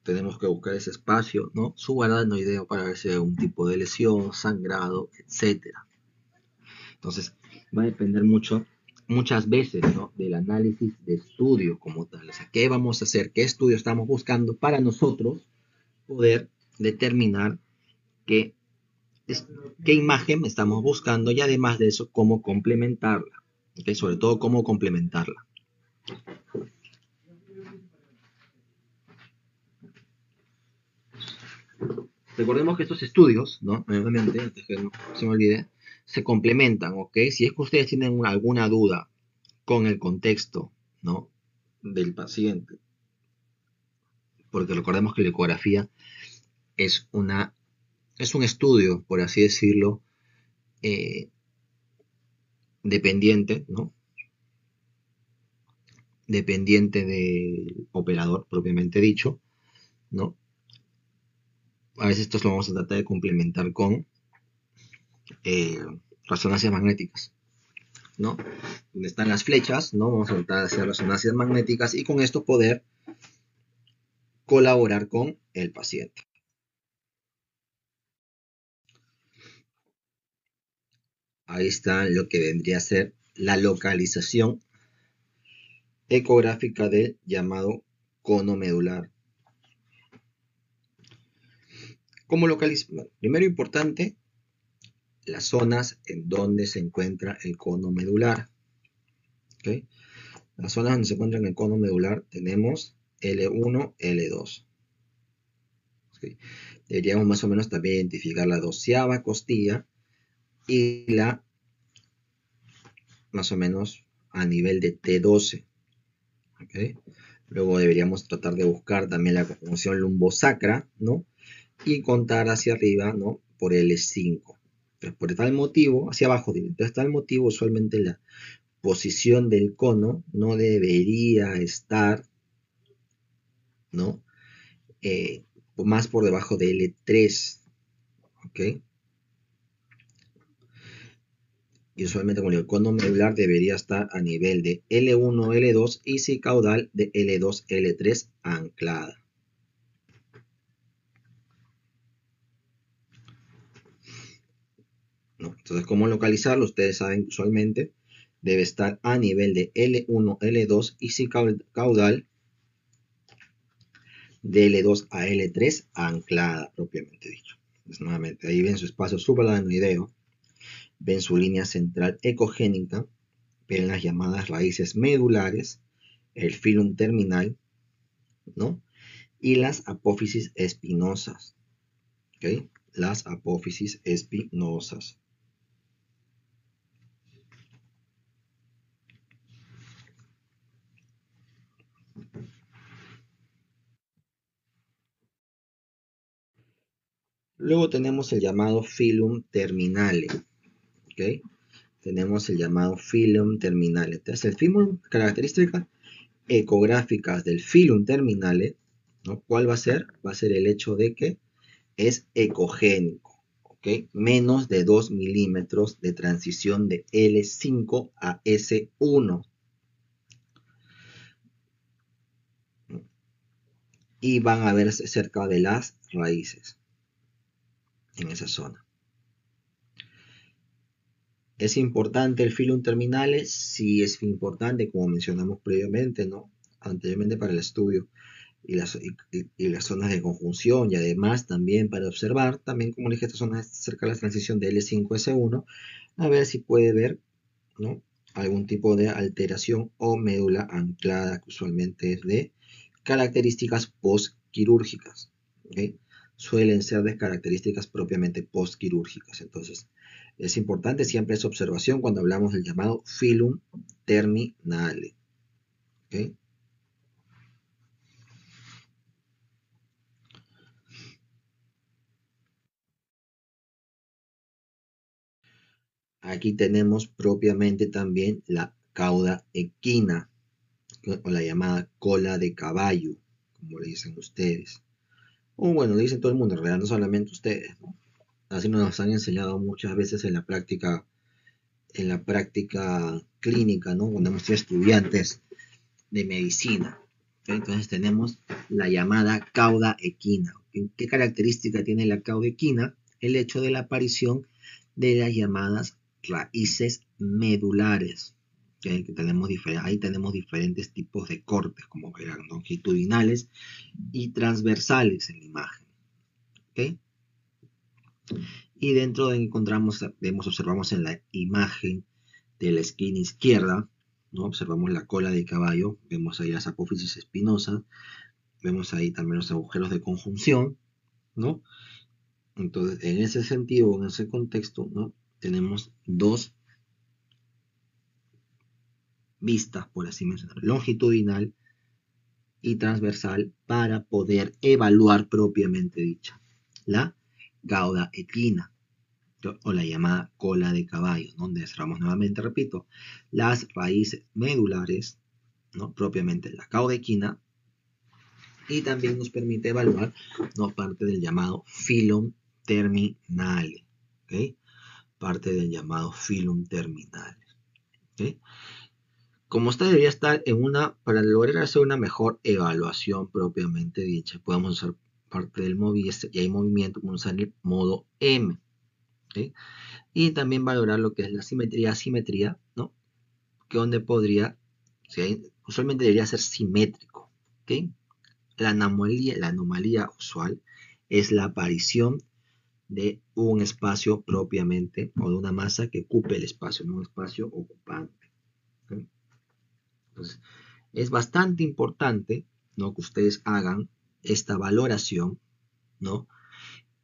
tenemos que buscar ese espacio, ¿no? Subaranoideo para ver si hay algún tipo de lesión, sangrado, etcétera. Entonces, va a depender muchas veces, ¿no? Del análisis de estudio como tal. O sea, ¿qué vamos a hacer? ¿Qué estudio estamos buscando para nosotros poder determinar qué imagen estamos buscando y además de eso, cómo complementarla? ¿Okay? Sobre todo, cómo complementarla. Recordemos que estos estudios, ¿no? Nuevamente, antes que no se me olvide, se complementan, ¿ok? Si es que ustedes tienen alguna duda con el contexto, ¿no? Del paciente, porque recordemos que la ecografía es un estudio, por así decirlo, dependiente, ¿no? Dependiente del operador propiamente dicho, ¿no? A veces esto lo vamos a tratar de complementar con resonancias magnéticas, ¿no? Donde están las flechas, ¿no? Vamos a tratar de hacer resonancias magnéticas y con esto poder colaborar con el paciente. Ahí está lo que vendría a ser la localización ecográfica del llamado cono medular. ¿Cómo localizar? Bueno, primero importante, las zonas en donde se encuentra el cono medular. ¿Okay? Las zonas donde se encuentra el cono medular tenemos L1, L2. ¿Okay? Deberíamos más o menos también identificar la 12ª costilla y la más o menos a nivel de T12. ¿Okay? Luego deberíamos tratar de buscar también la conjunción lumbosacra, ¿no? Y contar hacia arriba, ¿no? Por L5. Entonces, por tal motivo, hacia abajo, entonces tal motivo, usualmente la posición del cono no debería estar, ¿no? Más por debajo de L3, ¿ok? Y usualmente con el cono medular debería estar a nivel de L1, L2 y si caudal de L2, L3 anclada. ¿No? Entonces, ¿cómo localizarlo? Ustedes saben que usualmente debe estar a nivel de L1, L2 y si caudal de L2 a L3 anclada, propiamente dicho. Entonces, nuevamente, ahí ven su espacio subaranoideo, ven su línea central ecogénica, ven las llamadas raíces medulares, el filum terminal, ¿no? y las apófisis espinosas. ¿Ok? Las apófisis espinosas. Luego tenemos el llamado filum terminale. ¿Ok? Tenemos el llamado filum terminale. Entonces, el filum, características ecográficas del filum terminale, ¿no? ¿Cuál va a ser? Va a ser el hecho de que es ecogénico, ¿ok? Menos de 2 milímetros de transición de L5 a S1. Y van a verse cerca de las raíces en esa zona. ¿Es importante el filum terminale? Sí, es importante, como mencionamos previamente, ¿no? Anteriormente para el estudio y las zonas de conjunción, y además también para observar, también como dije, estas zonas cerca de la transición de L5 a S1, a ver si puede ver, ¿no? Algún tipo de alteración o médula anclada, que usualmente es de características postquirúrgicas, ¿okay? Suelen ser de características propiamente postquirúrgicas. Entonces, es importante siempre esa observación cuando hablamos del llamado filum terminale. ¿Okay? Aquí tenemos propiamente también la cauda equina, o la llamada cola de caballo, como le dicen ustedes. O bueno, le dicen todo el mundo, en realidad no solamente ustedes, ¿no? Así nos han enseñado muchas veces en la práctica clínica, ¿no? Cuando hemos sido estudiantes de medicina. ¿Okay? Entonces tenemos la llamada cauda equina. ¿Qué característica tiene la cauda equina? El hecho de la aparición de las llamadas raíces medulares. ¿Okay? Ahí tenemos diferentes tipos de cortes, como que eran longitudinales y transversales en la imagen. ¿Okay? Y dentro de observamos en la imagen de la esquina izquierda, ¿no? Observamos la cola de caballo, vemos ahí las apófisis espinosas, vemos ahí también los agujeros de conjunción, ¿no? Entonces, en ese sentido, en ese contexto, ¿no? Tenemos dos vistas, por así mencionar, longitudinal y transversal, para poder evaluar propiamente dicha, la cauda equina, o la llamada cola de caballo, donde observamos nuevamente, repito, las raíces medulares, ¿no? Propiamente la cauda equina, y también nos permite evaluar, ¿no? Parte del llamado filum terminale, ¿okay? Parte del llamado filum terminale, ¿okay? Como esta debería estar para lograr hacer una mejor evaluación propiamente dicha, podemos usar parte del movimiento, y hay movimiento, vamos a usar el modo M, ¿okay? Y también valorar lo que es la simetría, asimetría, ¿no? Que donde usualmente debería ser simétrico, ¿okay? La anomalía usual es la aparición de un espacio propiamente, o de una masa que ocupe el espacio, no un espacio ocupante. ¿Okay? Entonces, es bastante importante, ¿no? Que ustedes hagan esta valoración, ¿no?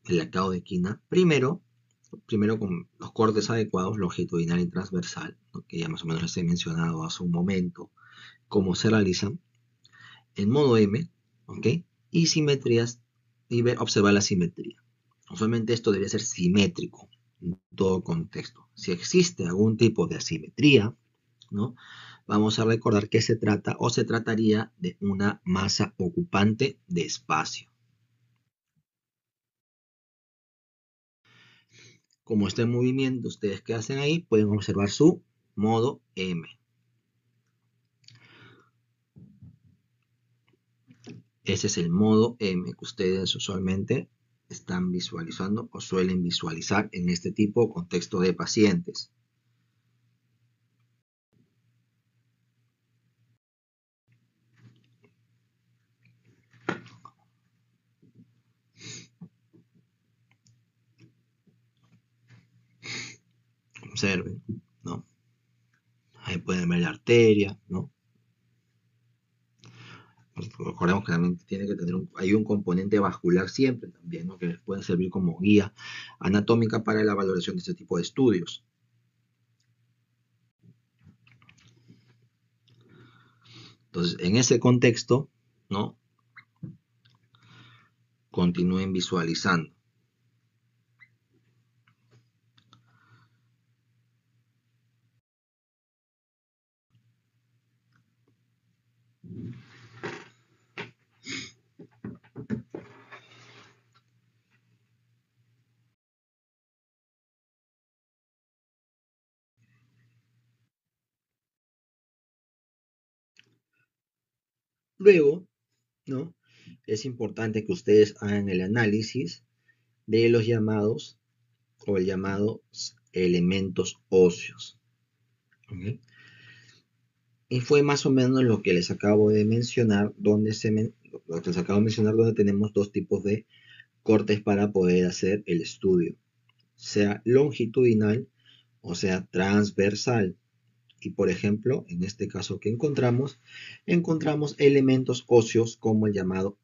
De la cauda equina. Primero con los cortes adecuados, longitudinal y transversal, ¿no? Que ya más o menos les he mencionado hace un momento cómo se realizan. En modo M, ¿ok? Y simetrías, y observar la simetría. Usualmente esto debería ser simétrico en todo contexto. Si existe algún tipo de asimetría, ¿no? Vamos a recordar que se trata o se trataría de una masa ocupante de espacio. Como está en movimiento, ustedes que hacen ahí pueden observar su modo M. Ese es el modo M que ustedes usualmente están visualizando o suelen visualizar en este tipo de contexto de pacientes. Observen, ¿no? Ahí pueden ver la arteria, ¿no? Recordemos que también tiene que tener hay un componente vascular siempre también, ¿no? Que les puede servir como guía anatómica para la valoración de este tipo de estudios. Entonces, en ese contexto, ¿no? Continúen visualizando. Luego, ¿no? Es importante que ustedes hagan el análisis de los llamados o el llamados elementos óseos. ¿Okay? Y fue más o menos lo que les acabo de mencionar, donde tenemos dos tipos de cortes para poder hacer el estudio, sea longitudinal o sea transversal. Y por ejemplo, en este caso que encontramos elementos óseos como el llamado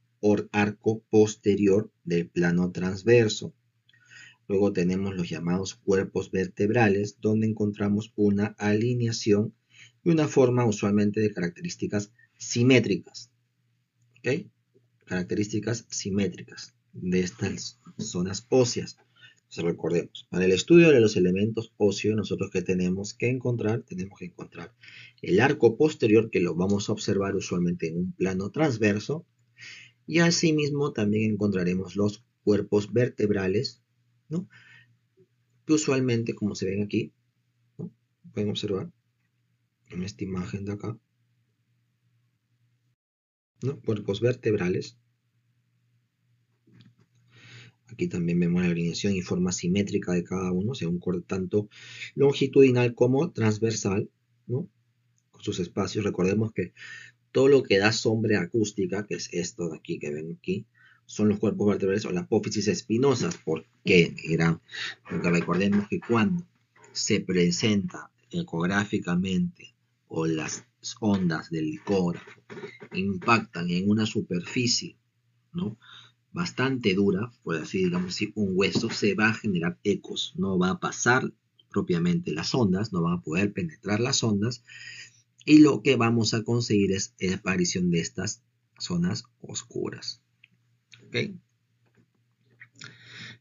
arco posterior del plano transverso. Luego tenemos los llamados cuerpos vertebrales, donde encontramos una alineación y una forma usualmente de características simétricas. ¿Ok? Características simétricas de estas zonas óseas. Entonces recordemos, para el estudio de los elementos óseos, nosotros que tenemos que encontrar el arco posterior, que lo vamos a observar usualmente en un plano transverso, y asimismo también encontraremos los cuerpos vertebrales, ¿no? Que usualmente, como se ven aquí, ¿no? Pueden observar en esta imagen de acá, ¿no? Cuerpos vertebrales. Aquí también vemos la alineación y forma simétrica de cada uno, según corte tanto longitudinal como transversal, ¿no? Con sus espacios. Recordemos que todo lo que da sombra acústica, que es esto de aquí que ven aquí, son los cuerpos vertebrales o las apófisis espinosas. ¿Por qué? Dirán, porque recordemos que cuando se presenta ecográficamente o las ondas del licógrafo impactan en una superficie, ¿no? Bastante dura, por así digamos, si un hueso, se va a generar ecos, no va a pasar propiamente las ondas, no van a poder penetrar las ondas, y lo que vamos a conseguir es la aparición de estas zonas oscuras. ¿Okay?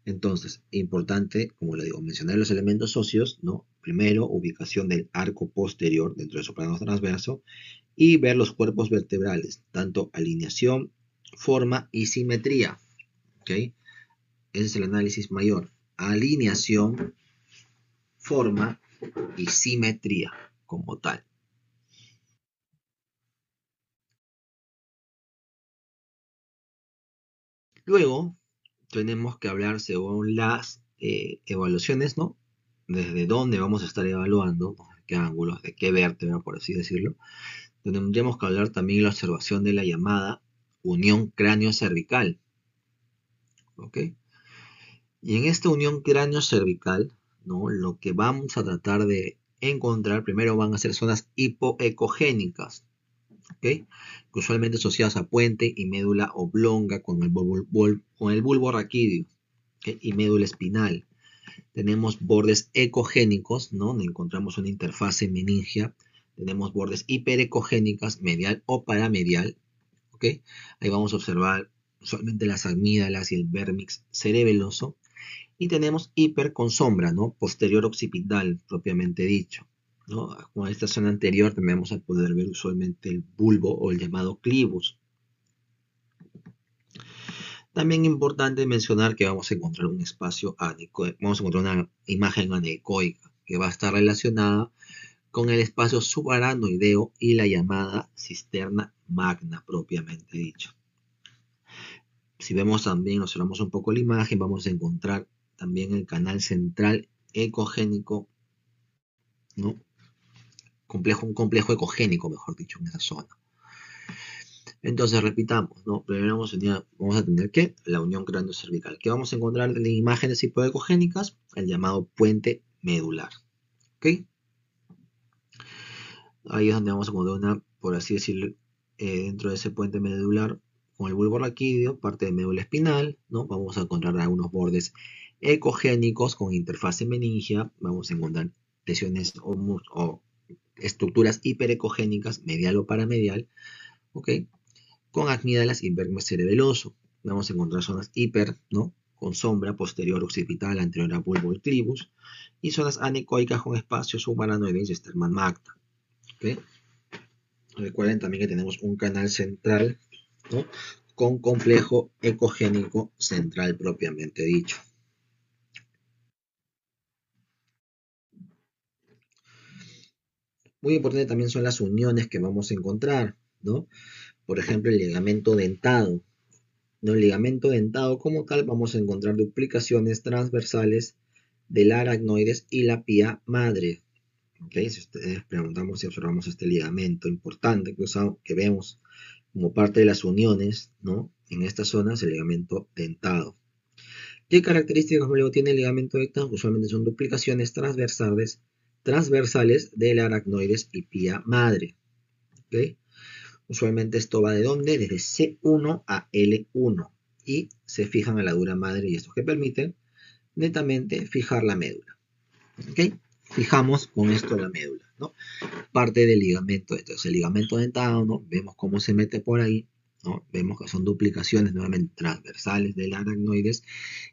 Entonces, importante, como le digo, mencionar los elementos óseos, ¿no? Primero, ubicación del arco posterior dentro de su plano transverso y ver los cuerpos vertebrales, tanto alineación, forma y simetría. ¿Ok? Ese es el análisis mayor. Alineación, forma y simetría como tal. Luego, tenemos que hablar según las evaluaciones, ¿no? Desde dónde vamos a estar evaluando, de qué ángulos, de qué vértebra, por así decirlo. Tendríamos que hablar también de la observación de la llamada unión cráneo-cervical. ¿Ok? Y en esta unión cráneo-cervical, ¿no? Lo que vamos a tratar de encontrar primero van a ser zonas hipoecogénicas, ¿ok? Que usualmente asociadas a puente y médula oblonga con el bulbo raquídeo, ¿okay? Y médula espinal. Tenemos bordes ecogénicos, ¿no? Donde encontramos una interfase meningia. Tenemos bordes hiperecogénicas, medial o paramedial, ¿ok? Ahí vamos a observar usualmente las amígdalas y el vérmix cerebeloso. Y tenemos hiper con sombra, ¿no? Posterior occipital, propiamente dicho, ¿no? Con esta zona anterior también vamos a poder ver usualmente el bulbo o el llamado clivus. También importante mencionar que vamos a encontrar un espacio anecoico, vamos a encontrar una imagen anecoica que va a estar relacionada con el espacio subaranoideo y la llamada cisterna magna, propiamente dicho. Si vemos también, observamos un poco la imagen, vamos a encontrar también el canal central ecogénico, ¿no? Un complejo ecogénico, mejor dicho, en esa zona. Entonces, repitamos, ¿no? Primero vamos a tener que la unión cráneo-cervical. ¿Qué vamos a encontrar en imágenes hipoecogénicas? El llamado puente medular. ¿Ok? Ahí es donde vamos a encontrar una, por así decirlo, dentro de ese puente medular con el bulbo raquídeo, parte de médula espinal, ¿no? Vamos a encontrar algunos bordes ecogénicos con interfase meningia, vamos a encontrar lesiones o estructuras hiperecogénicas, medial o paramedial, ¿ok? Con amígdalas y verme cerebeloso. Vamos a encontrar zonas hiper, ¿no? Con sombra posterior occipital, anterior a bulbo y clivus, y zonas anecoicas con espacios subaranoides y Sterman magna, ¿ok? Recuerden también que tenemos un canal central, ¿no? Con complejo ecogénico central propiamente dicho. Muy importante también son las uniones que vamos a encontrar, ¿no? Por ejemplo, el ligamento dentado. ¿No? El ligamento dentado como tal vamos a encontrar duplicaciones transversales del aracnoides y la pía madre. ¿Okay? Si ustedes preguntamos si observamos este ligamento importante que vemos como parte de las uniones, ¿no? En esta zona es el ligamento dentado. ¿Qué características luego tiene el ligamento dentado? Usualmente son duplicaciones transversales del aracnoides y pía madre. ¿Okay? Usualmente esto va de dónde? Desde C1 a L1 y se fijan a la dura madre y esto que permite netamente fijar la médula. ¿Ok? Fijamos con esto la médula, ¿no? Parte del ligamento, entonces el ligamento dentado, ¿no? Vemos cómo se mete por ahí, ¿no? Vemos que son duplicaciones nuevamente transversales del aracnoides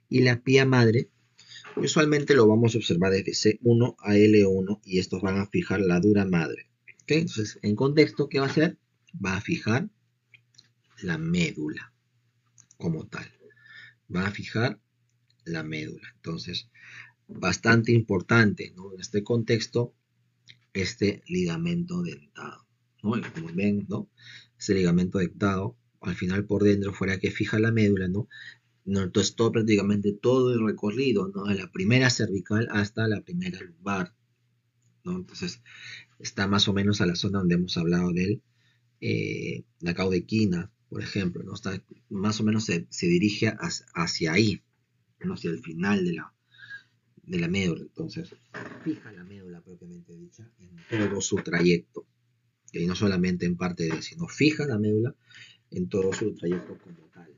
y la pía madre. Usualmente lo vamos a observar desde C1 a L1 y estos van a fijar la dura madre. ¿Ok? Entonces, en contexto, ¿qué va a hacer? Va a fijar la médula como tal. Va a fijar la médula. Entonces, bastante importante, ¿no? En este contexto, este ligamento dentado, ¿no? Y como ven, ¿no? Ese ligamento dentado, al final por dentro, fuera que fija la médula, ¿no? Entonces, todo prácticamente todo el recorrido, ¿no? De la primera cervical hasta la primera lumbar, ¿no? Entonces, está más o menos a la zona donde hemos hablado de él, la caudequina, por ejemplo, ¿no? Está, más o menos se dirige hacia ahí, ¿no? Hacia el final de la médula. Entonces, fija la médula propiamente dicha en todo su trayecto. Y no solamente en parte de, sino fija la médula en todo su trayecto como tal.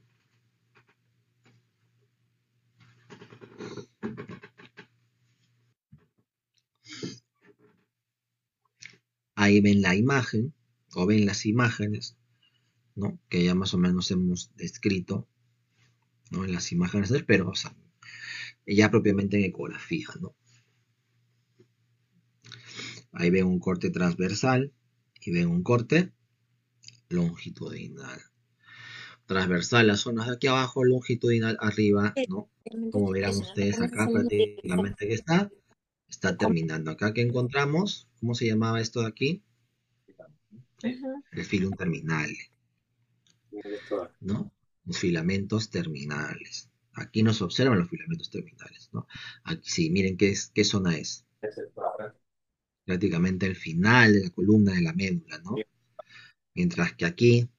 Ahí ven la imagen, o ven las imágenes, ¿no? Que ya más o menos hemos descrito, ¿no? En las imágenes, pero o sea, ya propiamente en ecografía, ¿no? Ahí ven un corte transversal y ven un corte longitudinal. Transversal las zonas de aquí abajo, longitudinal arriba, ¿no? Como verán ustedes acá prácticamente que está terminando. Acá que encontramos, ¿cómo se llamaba esto de aquí? El filum terminal, ¿no? Los filamentos terminales. Aquí nos observan los filamentos terminales, ¿no? Aquí sí, miren qué zona es. Prácticamente el final de la columna de la médula, ¿no? Mientras que aquí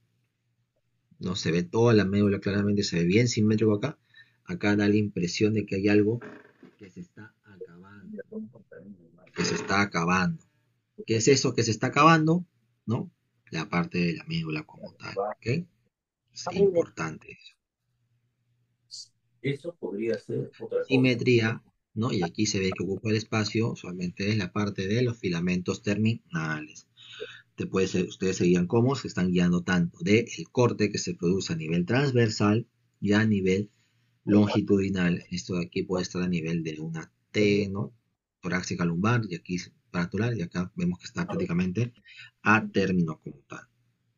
no se ve toda la médula claramente, se ve bien simétrico acá. Acá da la impresión de que hay algo que se está acabando. Que se está acabando. ¿Qué es eso que se está acabando? ¿No? La parte de la médula como tal. ¿Ok? Es importante eso. Eso podría ser otra cosa. Simetría, ¿no? Y aquí se ve que ocupa el espacio, solamente es la parte de los filamentos terminales. Ustedes se guían cómo se están guiando tanto del corte que se produce a nivel transversal y a nivel longitudinal. Esto de aquí puede estar a nivel de una T, ¿no? Torácica lumbar, y aquí paratular, y acá vemos que está prácticamente a término como tal.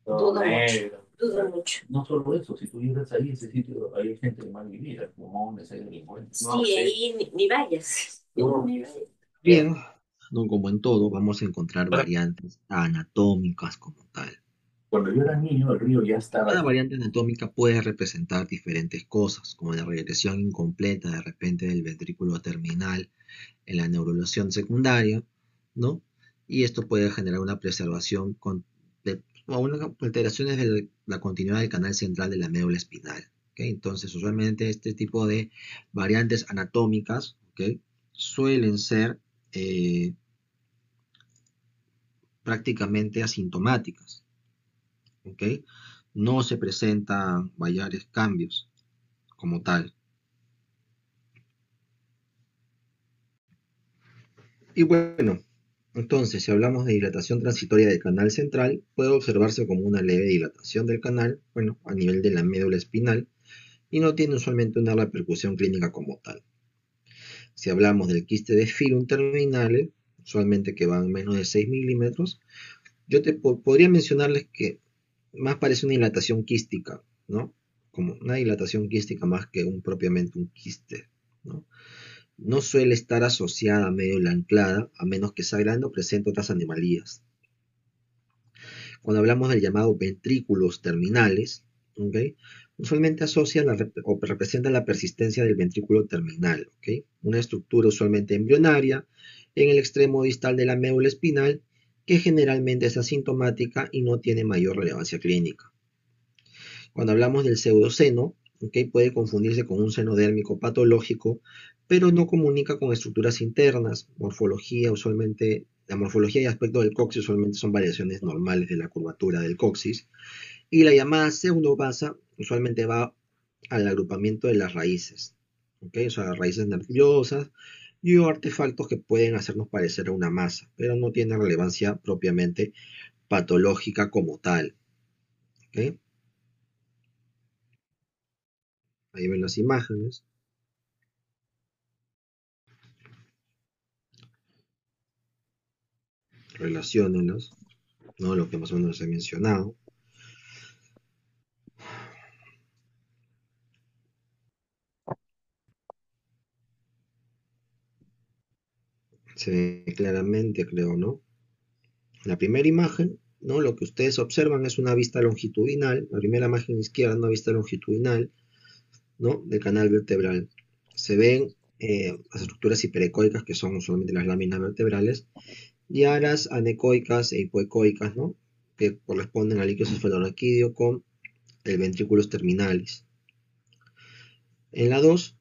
Dudo mucho. No solo eso, si tú llegas ahí, ese sitio, hay gente mal vivida, pulmones, hay delincuentes. Sí, no, ahí ni vayas. Ni vayas. Bien, no como en todo, vamos a encontrar variantes anatómicas como tal. Cuando yo era niño, el río ya estaba. Cada variante anatómica puede representar diferentes cosas, como la regresión incompleta de repente del ventrículo terminal en la neurulación secundaria, ¿no? Y esto puede generar una preservación o unas alteraciones de la continuidad del canal central de la médula espinal. ¿Okay? Entonces, usualmente este tipo de variantes anatómicas, ¿okay? Suelen ser prácticamente asintomáticas. ¿ok? No se presentan mayores cambios como tal. Y bueno, entonces, si hablamos de dilatación transitoria del canal central, puede observarse como una leve dilatación del canal, bueno, a nivel de la médula espinal, y no tiene usualmente una repercusión clínica como tal. Si hablamos del quiste de filum terminale, usualmente que van menos de 6 milímetros, yo podría mencionarles que más parece una dilatación quística, ¿no? Como una dilatación quística más que propiamente un quiste, ¿no? No suele estar asociada a médula anclada, a menos que sea grande o presente otras anomalías. Cuando hablamos del llamado ventrículos terminales, ¿okay? Usualmente asocian o representan la persistencia del ventrículo terminal, ¿okay? Una estructura usualmente embrionaria en el extremo distal de la médula espinal que generalmente es asintomática y no tiene mayor relevancia clínica. Cuando hablamos del pseudoseno, ¿okay? Puede confundirse con un seno dérmico patológico, pero no comunica con estructuras internas, la morfología y aspecto del coxis usualmente son variaciones normales de la curvatura del coxis, y la llamada pseudobasa usualmente va al agrupamiento de las raíces, ¿okay? O sea, raíces nerviosas y artefactos que pueden hacernos parecer a una masa, pero no tienen relevancia propiamente patológica como tal, ¿okay? Ahí ven las imágenes, relaciónenlas, ¿no? Lo que más o menos he mencionado. Se ve claramente, creo, ¿no? La primera imagen, ¿no? Lo que ustedes observan es una vista longitudinal, la primera imagen izquierda, una vista longitudinal, ¿no? Del canal vertebral. Se ven las estructuras hiperecoicas, que son usualmente las láminas vertebrales, y aras anecoicas e hipoecoicas, ¿no? Que corresponden al líquido cefalorraquídeo con el ventrículos terminalis. En la 2,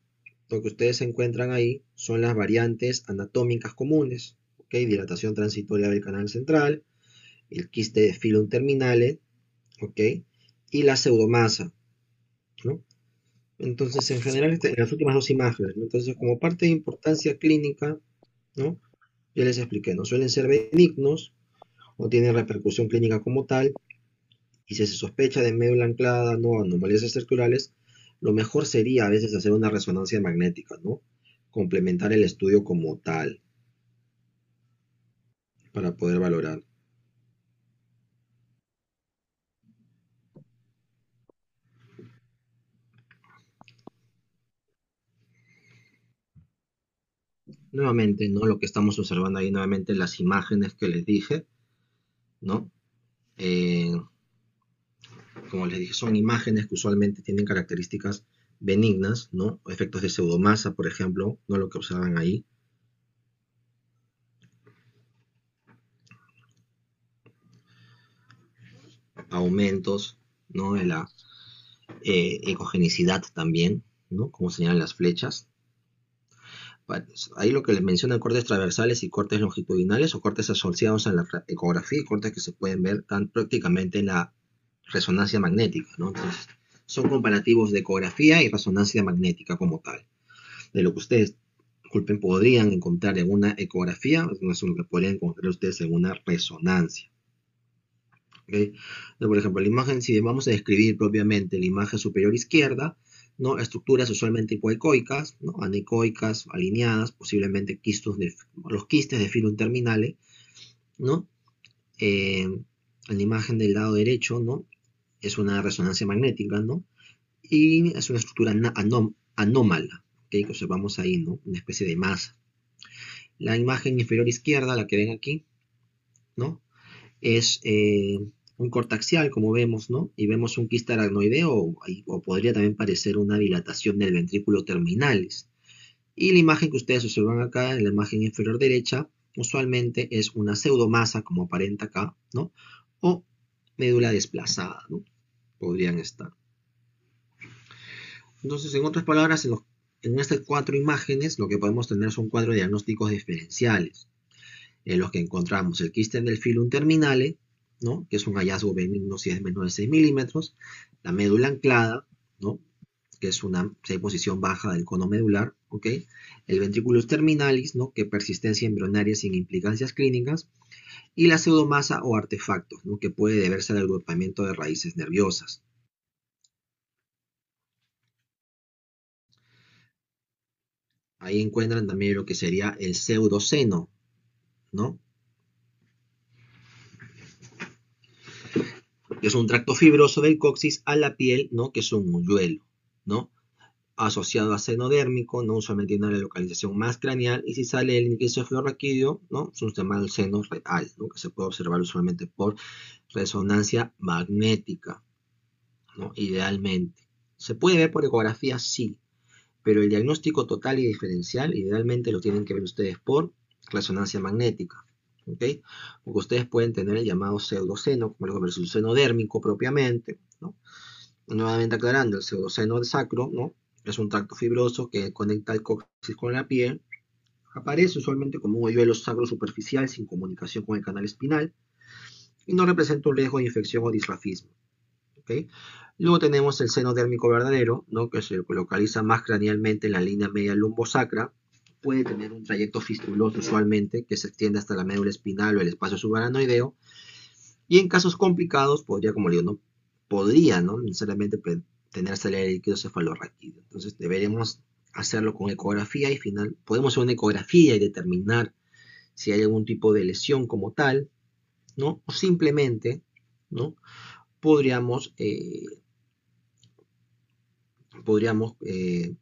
lo que ustedes encuentran ahí son las variantes anatómicas comunes, ¿ok? Dilatación transitoria del canal central, el quiste de filum terminale, ¿ok? Y la pseudomasa, ¿no? Entonces, en general, en las últimas dos imágenes, ¿no? Entonces, como parte de importancia clínica, ¿no? Ya les expliqué, no suelen ser benignos, no tienen repercusión clínica como tal, y si se sospecha de médula anclada, no anomalías estructurales, lo mejor sería a veces hacer una resonancia magnética, ¿no? Complementar el estudio como tal, para poder valorar. Nuevamente, ¿no? Lo que estamos observando ahí, nuevamente, las imágenes que les dije, ¿no? Como les dije, son imágenes que usualmente tienen características benignas, ¿no? Efectos de pseudomasa, por ejemplo, no lo que observan ahí. Aumentos, ¿no? De la ecogenicidad también, ¿no? Como señalan las flechas. Ahí lo que les menciona cortes transversales y cortes longitudinales o cortes asociados a la ecografía y cortes que se pueden ver prácticamente en la resonancia magnética, ¿no? Entonces, son comparativos de ecografía y resonancia magnética como tal. De lo que ustedes, disculpen, podrían encontrar en una ecografía, no es lo que podrían encontrar ustedes en una resonancia. ¿Okay? Entonces, por ejemplo, la imagen, si vamos a describir propiamente la imagen superior izquierda, ¿no? Estructuras usualmente hipoecoicas, ¿no? Anecoicas, alineadas, posiblemente los quistes de filum terminale, ¿no? En la imagen del lado derecho, ¿no? Es una resonancia magnética, ¿no? Y es una estructura anómala, ¿okay? Que observamos ahí, ¿no? Una especie de masa. La imagen inferior izquierda, la que ven aquí, ¿no? Es un corte axial, como vemos, ¿no? Y vemos un quiste aracnoideo, o podría también parecer una dilatación del ventrículo terminalis. Y la imagen que ustedes observan acá, en la imagen inferior derecha, usualmente es una pseudomasa, como aparenta acá, ¿no? O médula desplazada, ¿no? Podrían estar. Entonces, en otras palabras, en estas cuatro imágenes, lo que podemos tener son cuatro diagnósticos diferenciales, en los que encontramos el quiste del filum terminale, ¿no? Que es un hallazgo benigno si es menor de 6 milímetros, la médula anclada, ¿no? Que es una posición baja del cono medular, ¿ok? El ventriculus terminalis, ¿no? Que persistencia embrionaria sin implicancias clínicas, y la pseudomasa o artefactos, ¿no? Que puede deberse al agrupamiento de raíces nerviosas. Ahí encuentran también lo que sería el pseudoceno, ¿no? Que es un tracto fibroso del coxis a la piel, ¿no? Que es un hoyuelo, ¿no? Asociado a seno dérmico, ¿no? Usualmente tiene una localización más craneal, y si sale el iniquisoflorraquídeo, ¿no? Es un tema del seno real, ¿no? Que se puede observar usualmente por resonancia magnética, ¿no? Idealmente. ¿Se puede ver por ecografía? Sí, pero el diagnóstico total y diferencial, idealmente lo tienen que ver ustedes por resonancia magnética, ¿ok? Porque ustedes pueden tener el llamado pseudoceno, como el seno dérmico propiamente, ¿no? Nuevamente aclarando, el pseudoceno del sacro, ¿no? Es un tracto fibroso que conecta el coxis con la piel. Aparece usualmente como un hoyuelo sacro superficial sin comunicación con el canal espinal y no representa un riesgo de infección o disrafismo, ¿ok? Luego tenemos el seno dérmico verdadero, ¿no? Que se localiza más cranealmente en la línea media lumbosacra. Puede tener un trayecto fistuloso usualmente que se extiende hasta la médula espinal o el espacio subaranoideo. Y en casos complicados podría, como digo, no podría, ¿no? Necesariamente tener salida de líquido cefalorraquídeo. Entonces deberemos hacerlo con ecografía y podemos hacer una ecografía y determinar si hay algún tipo de lesión como tal, ¿no? O simplemente, ¿no? Podríamos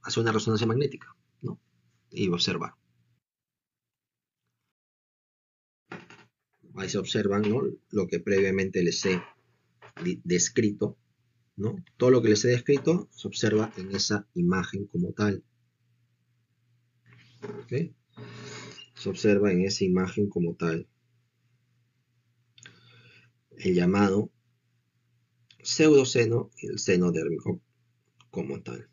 hacer una resonancia magnética, ¿no? Y observar. Ahí se observan, ¿no? Lo que previamente les he descrito, ¿no? Todo lo que les he descrito se observa en esa imagen como tal. ¿Okay? Se observa en esa imagen como tal el llamado pseudoceno y el seno dérmico como tal.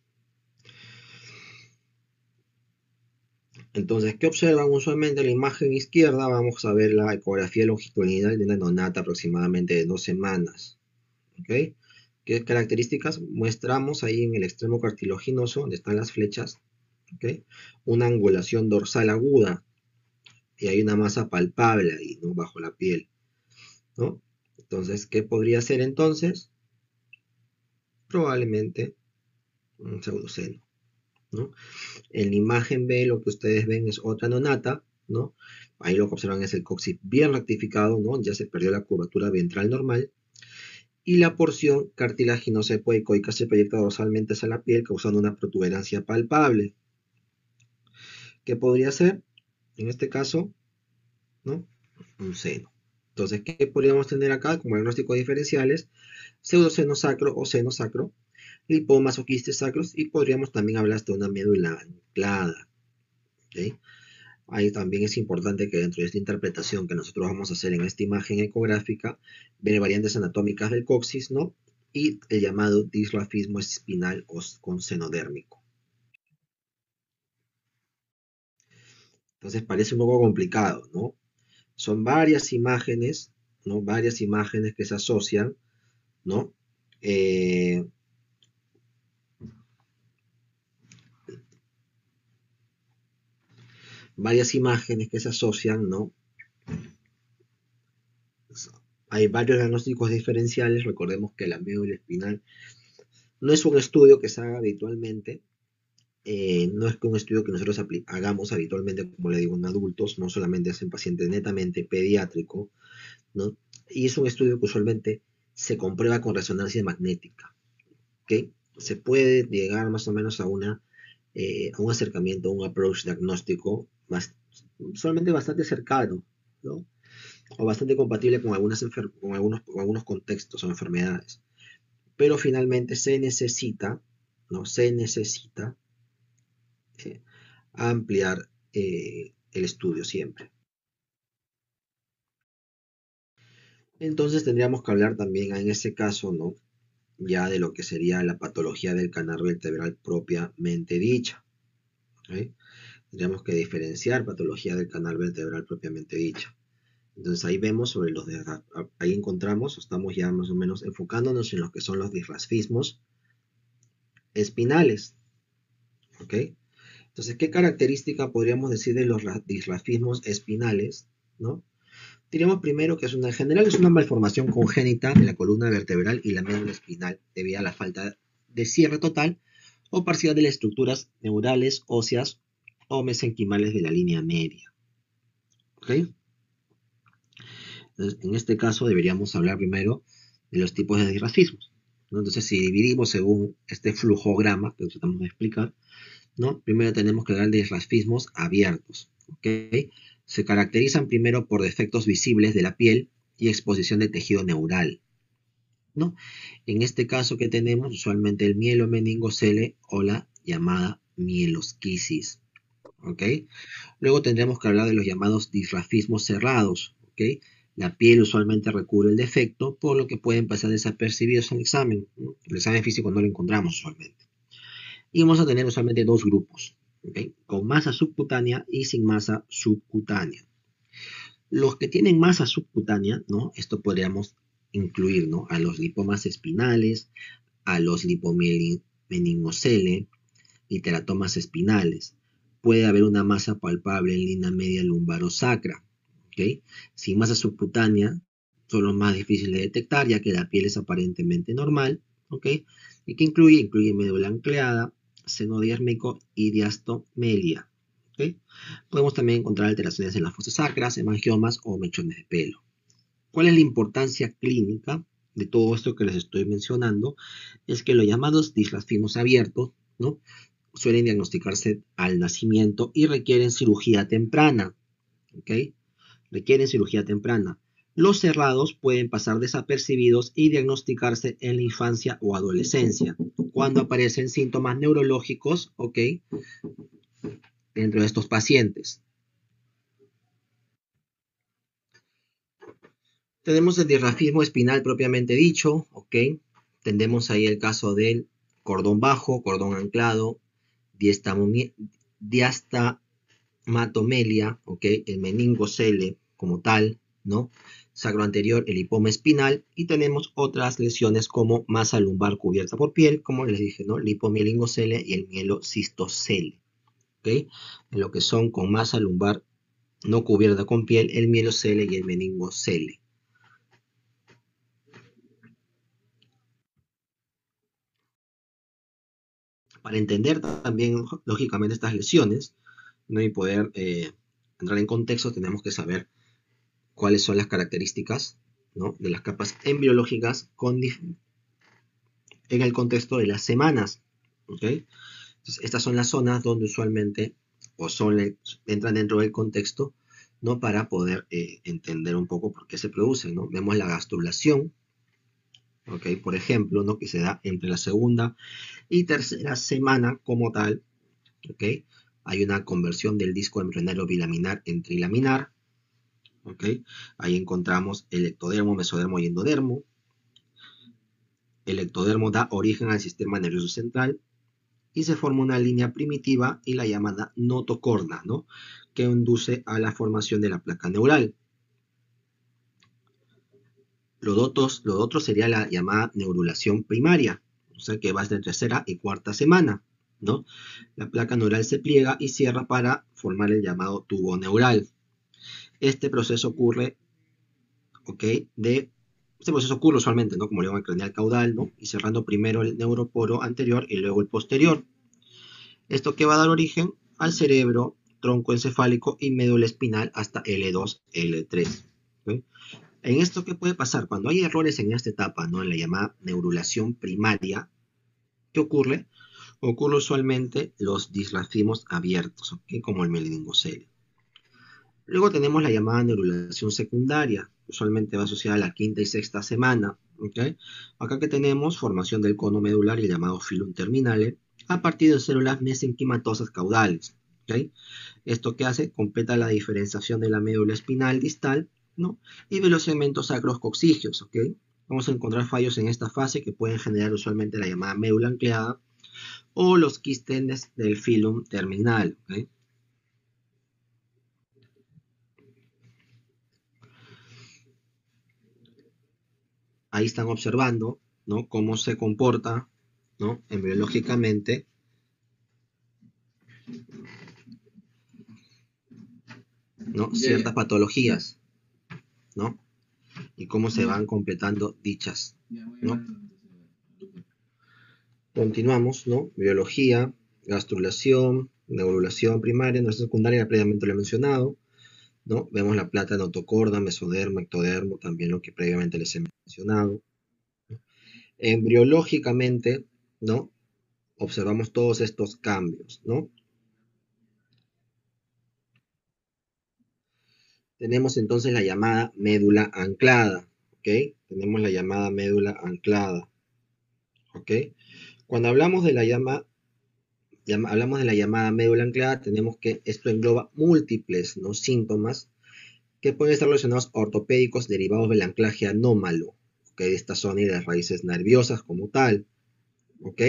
Entonces, ¿qué observan usualmente? En la imagen izquierda vamos a ver la ecografía longitudinal de una neonata aproximadamente de 2 semanas. ¿Okay? ¿Qué características muestramos ahí en el extremo cartilaginoso, donde están las flechas? ¿Okay? Una angulación dorsal aguda y hay una masa palpable ahí, ¿no? Bajo la piel, ¿no? Entonces, ¿qué podría ser entonces? Probablemente un pseudoceno, ¿no? En la imagen B lo que ustedes ven es otra neonata, ¿no? Ahí lo que observan es el coxis bien rectificado, ¿no? Ya se perdió la curvatura ventral normal. Y la porción cartilaginosa epoicoica se proyecta dorsalmente hacia la piel, causando una protuberancia palpable. ¿Qué podría ser? En este caso, ¿no? Un seno. Entonces, ¿qué podríamos tener acá como diagnósticos diferenciales? Pseudoceno sacro o seno sacro, lipomas o quistes sacros, y podríamos también hablar de una médula anclada. ¿Okay? Ahí también es importante que dentro de esta interpretación que nosotros vamos a hacer en esta imagen ecográfica, ver variantes anatómicas del coxis, ¿no? Y el llamado disrafismo espinal o con seno dérmico. Entonces parece un poco complicado, ¿no? Son varias imágenes, ¿no? Varias imágenes que se asocian, ¿no? Varias imágenes que se asocian, ¿no? Hay varios diagnósticos diferenciales. Recordemos que la médula espinal no es un estudio que se haga habitualmente. No es que un estudio que nosotros hagamos habitualmente, como le digo, en adultos, no solamente es en pacientes netamente pediátrico, ¿no? Y es un estudio que usualmente se comprueba con resonancia magnética, ¿ok? Se puede llegar más o menos a un acercamiento, a un approach diagnóstico solamente bastante cercano, ¿no? O bastante compatible con algunos contextos o enfermedades. Pero finalmente se necesita, ¿no? Se necesita ampliar el estudio siempre. Entonces tendríamos que hablar también en ese caso, ¿no? Ya de lo que sería la patología del canal vertebral propiamente dicha. ¿Okay? Tendríamos que diferenciar patología del canal vertebral propiamente dicha. Entonces ahí vemos sobre ahí encontramos, estamos ya más o menos enfocándonos en lo que son los disrafismos espinales, ¿ok? Entonces, ¿qué característica podríamos decir de los disrafismos espinales, ¿no? Diríamos primero que en general es una malformación congénita de la columna vertebral y la médula espinal debido a la falta de cierre total o parcial de las estructuras neurales, óseas o mesenquimales de la línea media, ¿ok? Entonces, en este caso deberíamos hablar primero de los tipos de disrafismos, ¿no? Entonces, si dividimos según este flujograma que tratamos de explicar, ¿no? Primero tenemos que hablar de disrafismos abiertos, ¿ok? Se caracterizan primero por defectos visibles de la piel y exposición de tejido neural, ¿no? En este caso que tenemos usualmente el mielomeningocele o la llamada mielosquisis, ¿ok? Luego tendremos que hablar de los llamados disrafismos cerrados, ¿ok? La piel usualmente recubre el defecto, por lo que pueden pasar desapercibidos en el examen, ¿no? El examen físico no lo encontramos usualmente. Y vamos a tener usualmente dos grupos, ¿okay? Con masa subcutánea y sin masa subcutánea. Los que tienen masa subcutánea, ¿no? Esto podríamos incluir, ¿no? A los lipomas espinales, a los lipomeningocele y teratomas espinales. Puede haber una masa palpable en línea media lumbarosacra, ¿ok? Sin masa subcutánea son los más difíciles de detectar, ya que la piel es aparentemente normal, ¿ok? ¿Y qué incluye? Incluye médula nucleada, seno diérmico y diastomelia, ¿ok? Podemos también encontrar alteraciones en las fosas sacras, hemangiomas o mechones de pelo. ¿Cuál es la importancia clínica de todo esto que les estoy mencionando? Es que los llamados disrafismos abiertos, ¿no? Suelen diagnosticarse al nacimiento y requieren cirugía temprana, ¿ok? Requieren cirugía temprana. Los cerrados pueden pasar desapercibidos y diagnosticarse en la infancia o adolescencia, cuando aparecen síntomas neurológicos, ¿ok? Dentro de estos pacientes. Tenemos el disrafismo espinal propiamente dicho, ¿ok? Tendemos ahí el caso del cordón bajo, cordón anclado, diastamatomelia, ¿ok? El meningocele como tal, ¿no? Sacro anterior, el lipoma espinal, y tenemos otras lesiones como masa lumbar cubierta por piel, como les dije, ¿no? Lipomielingocele y el mielocistocele, ¿ok? En lo que son con masa lumbar no cubierta con piel, el mielocele y el meningocele. Para entender también, lógicamente, estas lesiones, ¿no? Y poder entrar en contexto, tenemos que saber cuáles son las características, ¿no? De las capas embriológicas en el contexto de las semanas, ¿ok? Entonces, estas son las zonas donde usualmente entran dentro del contexto, ¿no? Para poder entender un poco por qué se producen, ¿no? Vemos la gastrulación, ¿ok? Por ejemplo, ¿no? Que se da entre la segunda y tercera semana como tal, ¿ok? Hay una conversión del disco embrionario bilaminar en trilaminar, ¿ok? Ahí encontramos el ectodermo, mesodermo y endodermo. El ectodermo da origen al sistema nervioso central y se forma una línea primitiva y la llamada notocorda, ¿no? Que induce a la formación de la placa neural. Lo otro sería la llamada neurulación primaria, o sea que va desde tercera y cuarta semana, ¿no? La placa neural se pliega y cierra para formar el llamado tubo neural. Este proceso ocurre, ¿ok? Este proceso ocurre usualmente, ¿no? Como le llaman craneal caudal, ¿no? Y cerrando primero el neuroporo anterior y luego el posterior. Esto que va a dar origen al cerebro, tronco encefálico y médula espinal hasta L2, L3. ¿Okay? En esto, ¿qué puede pasar? Cuando hay errores en esta etapa, ¿no? En la llamada neurulación primaria, ¿qué ocurre? Ocurre usualmente los disrafismos abiertos, ¿okay? Como el meningocele. Luego tenemos la llamada neurulación secundaria, usualmente va asociada a la quinta y sexta semana, ¿okay? Acá que tenemos formación del cono medular y el llamado filum terminale a partir de células mesenquimatosas caudales, ¿okay? Esto que hace, completa la diferenciación de la médula espinal distal, ¿no? Y de los segmentos sacros coccígeos, ¿ok? Vamos a encontrar fallos en esta fase que pueden generar usualmente la llamada médula nucleada o los quístenes del filum terminal, ¿ok? ahí están observando, ¿no? Cómo se comporta, ¿no? Embriológicamente, ¿no? Ciertas patologías, ¿no? Y cómo se van completando dichas, ¿no? Continuamos, ¿no? Biología, gastrulación, neurulación primaria, no secundaria, previamente lo he mencionado, ¿no? Vemos la plata notocorda, mesodermo, ectodermo, también lo que previamente les he mencionado. Embriológicamente, ¿no? Observamos todos estos cambios, ¿no? Tenemos entonces la llamada médula anclada, ¿ok? Tenemos la llamada médula anclada, ¿ok? Cuando hablamos de la hablamos de la llamada médula anclada, tenemos que esto engloba múltiples, ¿no? Síntomas que pueden estar relacionados ortopédicos derivados del anclaje anómalo, ¿ok? De esta zona y de las raíces nerviosas como tal, ¿ok?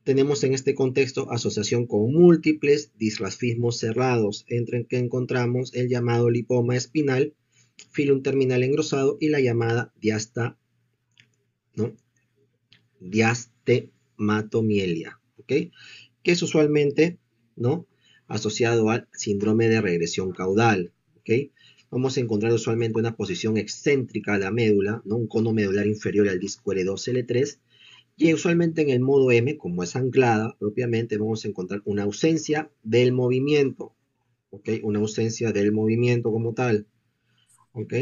Tenemos en este contexto asociación con múltiples disrafismos cerrados, entre que encontramos el llamado lipoma espinal, filum terminal engrosado y la llamada ¿no? Diastematomielia, ¿ok? Que es usualmente, ¿no? Asociado al síndrome de regresión caudal, ¿ok? Vamos a encontrar usualmente una posición excéntrica a la médula, ¿no? Un cono medular inferior al disco L2, L3, y usualmente en el modo M, como es anclada propiamente, vamos a encontrar una ausencia del movimiento, ¿ok? Una ausencia del movimiento como tal, ¿ok?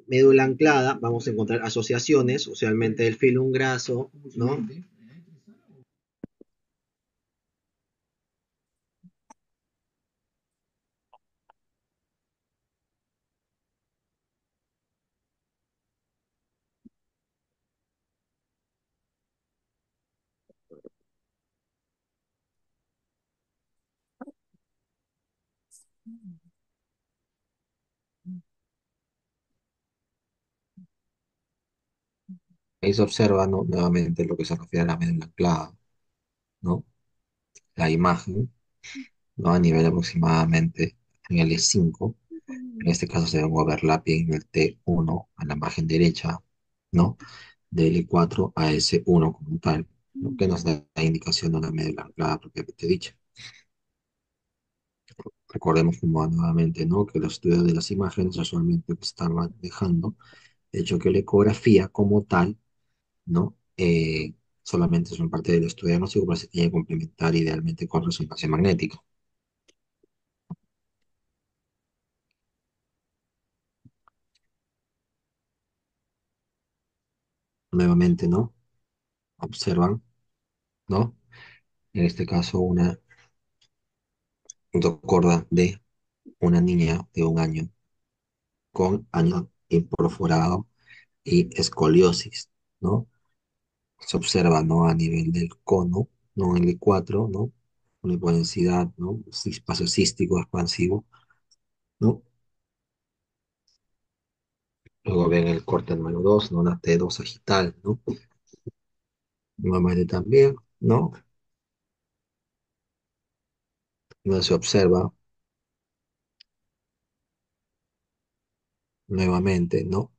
Médula anclada, vamos a encontrar asociaciones, usualmente el filum graso, ¿no? Ahí se observa, ¿no? Nuevamente lo que se refiere a la médula anclada, ¿no? La imagen, ¿no? A nivel aproximadamente en el E5, en este caso se ve un overlapping del T1 a la margen derecha, ¿no? De L4 a S1 como tal, ¿no? Que nos da la indicación de una médula anclada propiamente dicha. Recordemos como nuevamente, ¿no? Que los estudios de las imágenes usualmente están dejando, de hecho que la ecografía como tal, ¿no? Solamente son parte del estudio diagnóstico, pero se tiene que complementar idealmente con resonancia magnética. Nuevamente, ¿no? Observan, ¿no? En este caso, una corda de una niña de 1 año con año imperforado y escoliosis, ¿no? Se observa, ¿no? A nivel del cono, ¿no? En L4, ¿no? Una hipodensidad, ¿no? Espacio cístico expansivo, ¿no? Luego ven el corte número 2, ¿no? Una T2 sagital, ¿no? Nuevamente también, ¿no? No se observa nuevamente, ¿no?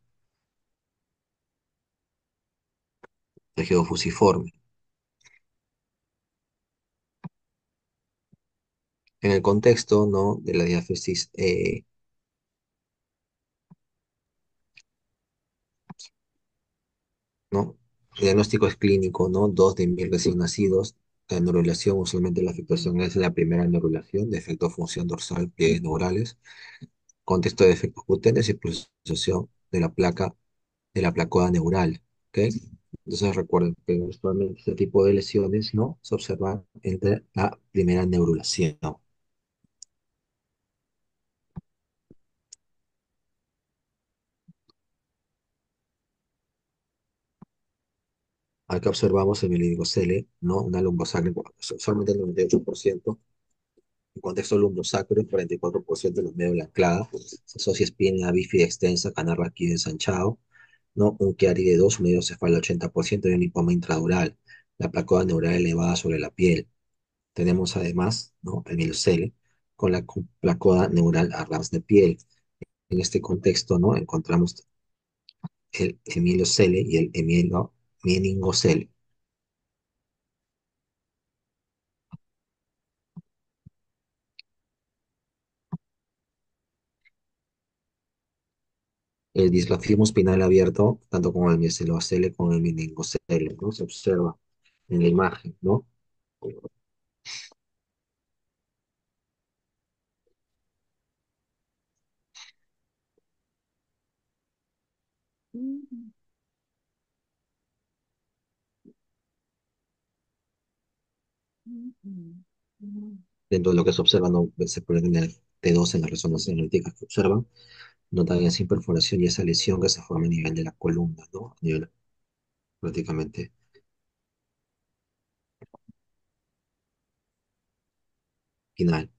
Tejido fusiforme. En el contexto, ¿no? De la diáfisis, ¿no? El diagnóstico es clínico, ¿no? 2 de 1000 recién nacidos. La neurulación, usualmente la afectación es la primera neurulación, defecto de función dorsal, pliegues neurales, contexto de efectos cutáneos y pulsación de la placoda neural, ¿ok? Entonces recuerden que usualmente este tipo de lesiones, ¿no? Se observan entre la primera neurulación. Acá observamos en el oligocele, ¿no? Una lumbosacro, solamente el 98%. En contexto lumbosacro, el 44% de los medios anclada. Se asocia espina bífida extensa, canal raquídeo ensanchado, ¿no? Un chiari de 2, medio cefalo 80% y un lipoma intradural. La placoda neural elevada sobre la piel. Tenemos además, ¿no? El mielocele con la placoda neural a ras de piel. En este contexto, ¿no? Encontramos el hemielocele y el meningocele. El disgrafismo espinal abierto, tanto como el mielocele como el meningocele, ¿no? Se observa en la imagen, ¿no? Dentro de lo que se observa, no se puede tener T2 en las resonancias magnéticas que observan, notan esa imperforación y esa lesión que se forma a nivel de la columna, ¿no? A nivel prácticamente final.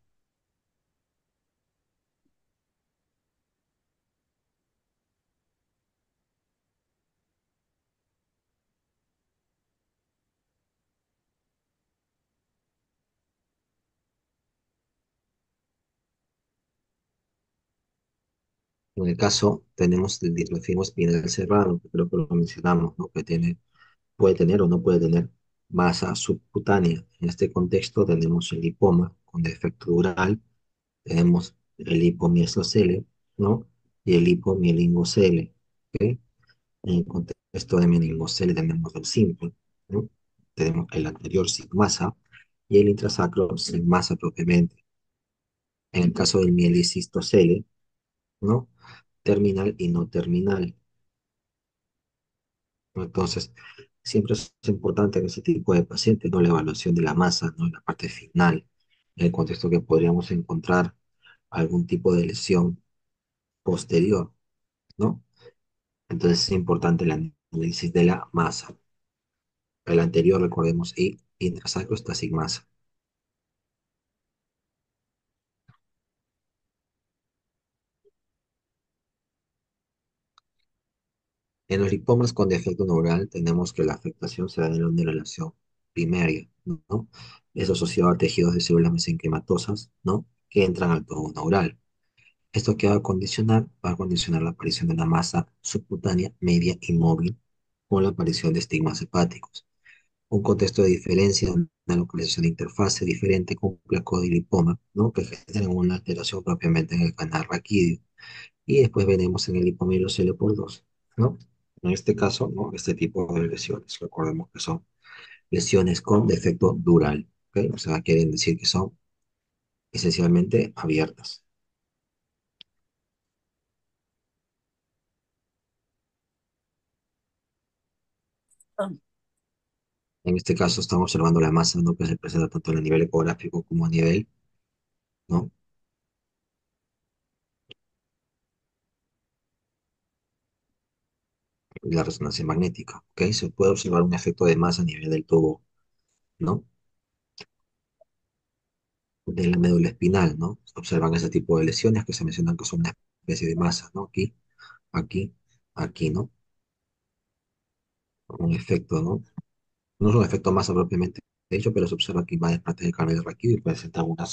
En el caso, tenemos el disgrafismo espinal cerrado, que creo que lo mencionamos, ¿no? Que puede tener o no puede tener masa subcutánea. En este contexto tenemos el lipoma con defecto dural, tenemos el lipomielocele, ¿no? Y el lipomielingocele, ¿ok? En el contexto de meningocele tenemos el simple, ¿no? Tenemos el anterior sin masa y el intrasacro sin masa propiamente. En el caso del mielicistocele, ¿no? Terminal y no terminal. ¿No? Entonces, siempre es importante en ese tipo de pacientes, ¿no? La evaluación de la masa, ¿no? En la parte final, en el contexto que podríamos encontrar algún tipo de lesión posterior, ¿no? Entonces es importante el análisis de la masa. El anterior, recordemos, y intrasacro está sin masa. En los lipomas con defecto neural tenemos que la afectación se da en una relación primaria, ¿no? Es asociado a tejidos de células mesenquimatosas, ¿no? Que entran al tubo neural. ¿Esto qué va a condicionar? Va a condicionar la aparición de una masa subcutánea media y móvil con la aparición de estigmas hepáticos. Un contexto de diferencia, una localización de interfase diferente con placodelipoma, ¿no? Que generan una alteración propiamente en el canal raquídeo. Y después veremos en el lipomielocele por 2, ¿no? En este caso, ¿no? Este tipo de lesiones, recordemos que son lesiones con defecto dural, ¿ok? O sea, quieren decir que son esencialmente abiertas. En este caso estamos observando la masa, ¿no? Que se presenta tanto a nivel ecográfico como a nivel, ¿no? De la resonancia magnética, ¿ok? Se puede observar un efecto de masa a nivel del tubo, ¿no? De la médula espinal, ¿no? Se observan ese tipo de lesiones que se mencionan que son una especie de masa, ¿no? Aquí, aquí, ¿no? Un efecto, ¿no? No es un efecto masa propiamente hecho, pero se observa que va parte del canal raquídeo y presenta una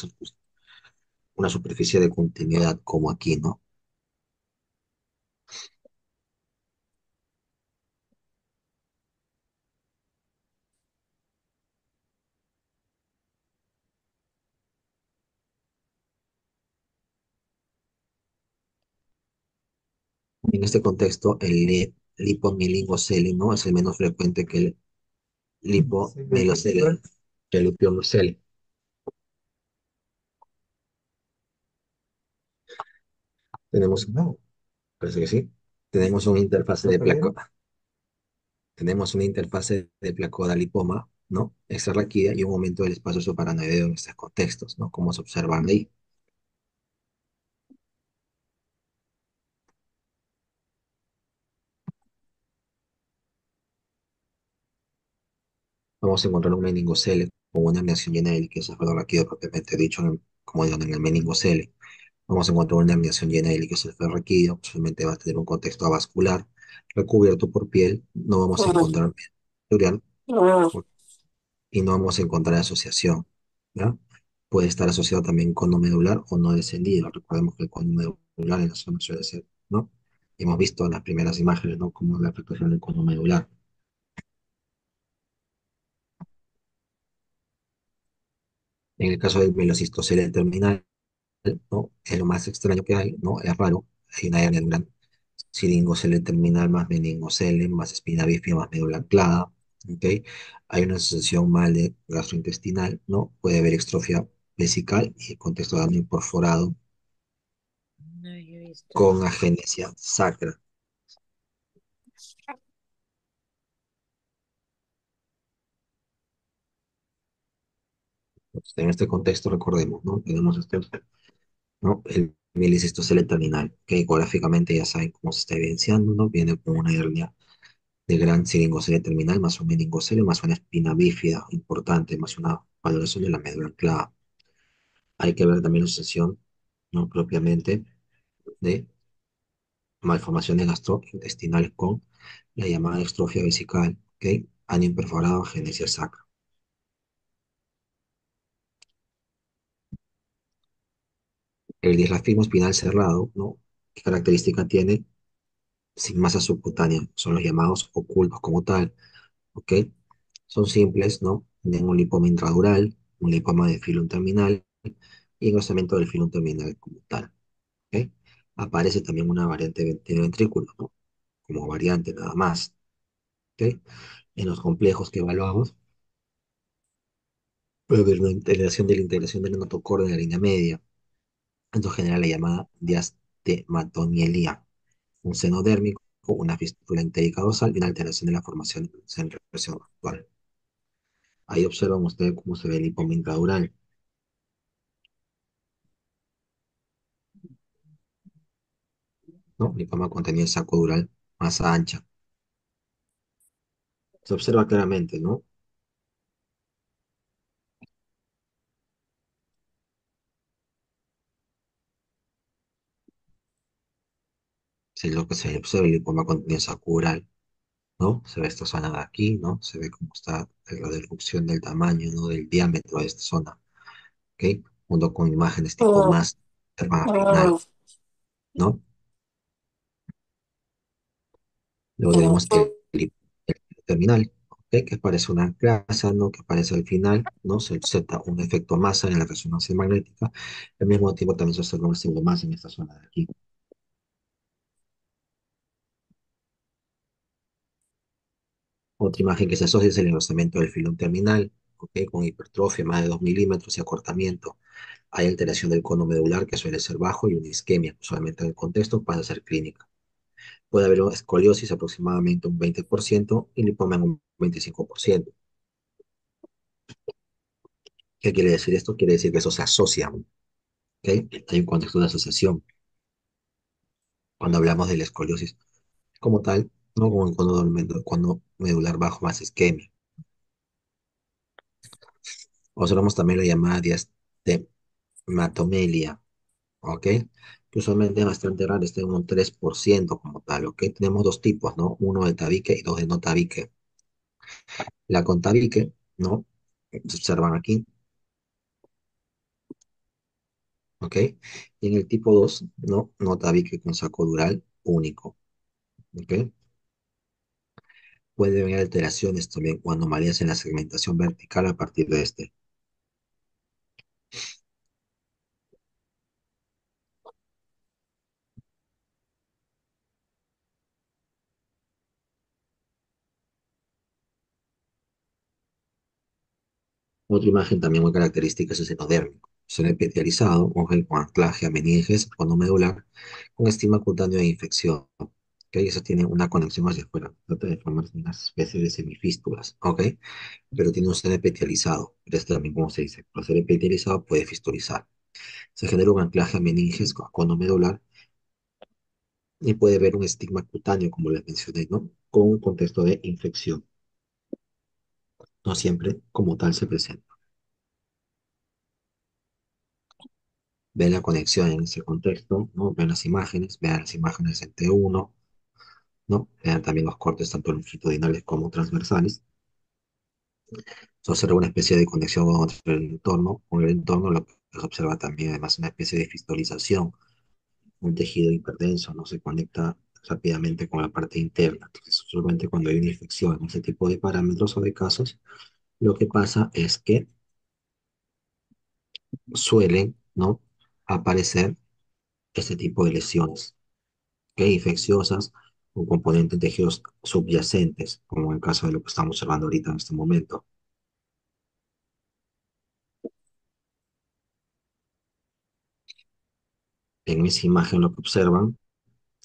superficie de continuidad como aquí, ¿no? En este contexto, el lipomielingocele, ¿no? Es el menos frecuente que el lipomielocele, que el lipomielocele. Tenemos, no, parece que sí. Tenemos una interfase de placo, tenemos una interfase de placoda-lipoma, ¿no? Extrarraquídea y un aumento del espacio subaracnoideo en estos contextos, ¿no? Como se observan ahí. Vamos a encontrar un meningocele con una herniación llena de líquido cefalorraquídeo propiamente dicho, como digo, en el meningocele. Vamos a encontrar una herniación llena de líquido cefalorraquídeo, usualmente va a tener un contexto avascular, recubierto por piel, no vamos a encontrar pleural y no vamos a encontrar asociación, ¿ya? Puede estar asociado también con no medular o no descendido. Recordemos que el cono medular en la zona suele ser, ¿no? Hemos visto en las primeras imágenes, ¿no? Como la afectación del cono medular. En el caso del velocistocele terminal, ¿no? Es lo más extraño que hay, ¿no? Es raro. Hay una hernia de un gran siringocele terminal más meningocele más espina bífida más médula anclada, ¿ok? Hay una asociación mal de gastrointestinal, ¿no? Puede haber extrofia vesical y contexto de abdomen perforado No, yo he visto con eso. agenesia sacra. Entonces, en este contexto, recordemos, ¿no? Tenemos este, ¿no? El mielicistocele terminal, que ecográficamente ya saben cómo se está evidenciando, ¿no? Viene con una hernia de gran siringocele terminal, más un meningocele, más una espina bífida importante, más una valoración de la médula anclada. Hay que ver también la asociación, ¿no? Propiamente de malformaciones gastrointestinales con la llamada extrofia vesical, ¿ok? Año imperforado, agenesia sacra. El disrafismo espinal cerrado, ¿no? ¿Qué característica tiene? Sin masa subcutánea, son los llamados ocultos como tal, ¿ok? Son simples, ¿no? Tienen un lipoma intradural, un lipoma de filum terminal y engrosamiento del filum terminal como tal, ¿ok? Aparece también una variante de ventrículo, ¿no? Como variante nada más, ¿ok? En los complejos que evaluamos, puede haber una integración de la notocorda en la línea media. Esto genera la llamada diastematomielia, un seno dérmico, una fístula entérica dorsal y una alteración de la formación en represión actual. Ahí observan ustedes cómo se ve el lipoma intradural, ¿no? Lipoma contenido en saco dural, masa ancha. Se observa claramente, ¿no? Si es lo que se observa el lipoma contenido en saco dural, ¿no? Se ve esta zona de aquí, ¿no? Se ve cómo está la reducción del tamaño, ¿no? Del diámetro de esta zona, ¿ok? Junto con imágenes tipo más final, ¿no? Luego tenemos el terminal, ¿ok? Que parece una grasa, ¿no? Que aparece al final, ¿no? Se observa un efecto masa en la resonancia magnética. Al mismo tiempo también se observa un pseudomasa en esta zona de aquí. Otra imagen que se asocia es el engrosamiento del filón terminal, ¿ok? Con hipertrofia más de 2 milímetros y acortamiento. Hay alteración del cono medular que suele ser bajo y una isquemia, solamente en el contexto para ser clínica. Puede haber una escoliosis aproximadamente un 20% y lipoma en un 25%. ¿Qué quiere decir esto? Quiere decir que eso se asocia, ¿ok? Hay un contexto de asociación cuando hablamos de la escoliosis como tal, no como el cono medular bajo más isquemia. Observamos también la llamada diastematomielia, ¿ok? Que usualmente es bastante raro, está en un 3% como tal, ¿ok? Tenemos dos tipos, ¿no? Uno de tabique y dos de no tabique. La con tabique, ¿no? Se observan aquí, ¿ok? Y en el tipo 2, ¿no? No tabique con saco dural único, ¿ok? Puede haber alteraciones también o anomalías en la segmentación vertical a partir de este. Otra imagen también muy característica es el seno dérmico. Seno epitelializado, ojo con anclaje a meninges, cono medular, con estigma cutáneo de infección. ¿Ok? Eso tiene una conexión hacia afuera. Trata de formar una especie de semifístulas. ¿Ok? Pero tiene un seno epitelializado. Pero este también, como se dice, por ser epitelializado puede fistulizar. Se genera un anclaje a meninges, cono medular, y puede haber un estigma cutáneo, como les mencioné, ¿no? Con un contexto de infección. No siempre como tal se presenta. Ven la conexión en ese contexto, ¿no? Ven las imágenes en T1, ¿no? Vean también los cortes tanto longitudinales como transversales. Se observa una especie de conexión con el entorno, lo que se observa también además una especie de fistolización un tejido hiperdenso no se conecta rápidamente con la parte interna. Entonces, solamente cuando hay una infección en ese tipo de parámetros o de casos, lo que pasa es que suelen, ¿no?, aparecer este tipo de lesiones, ¿ok? Infecciosas o componentes de tejidos subyacentes, como en el caso de lo que estamos observando ahorita en este momento. En esa imagen lo que observan,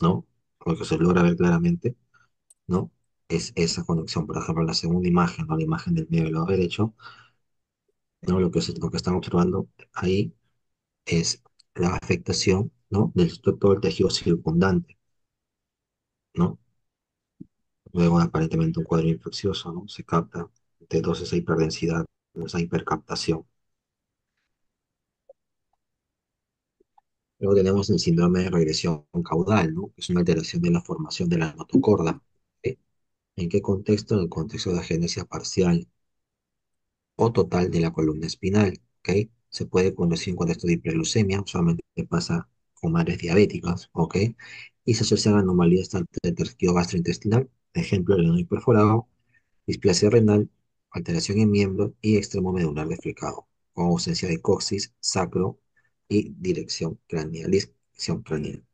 ¿no?, lo que se logra ver claramente, ¿no?, es esa conexión. Por ejemplo, en la segunda imagen, ¿no?, la imagen del medio del lado derecho, ¿no?, lo que están observando ahí es la afectación, ¿no?, de todo el tejido circundante, ¿no? Luego, aparentemente, un cuadro infeccioso, ¿no?, se capta de toda esa hiperdensidad, esa hipercaptación. Luego tenemos el síndrome de regresión caudal, ¿no?, que es una alteración de la formación de la notocorda. ¿Sí? ¿En qué contexto? En el contexto de agenesia parcial o total de la columna espinal. ¿Ok? Se puede conocer en contexto de hiperglucemia, usualmente pasa con madres diabéticas, ¿ok? Y se asocian a anomalías tanto del tejido gastrointestinal, ejemplo, el ano hiperforado, displasia renal, alteración en miembro y extremo medular deflecado, con ausencia de coxis, sacro y dirección craneal, disección craneal.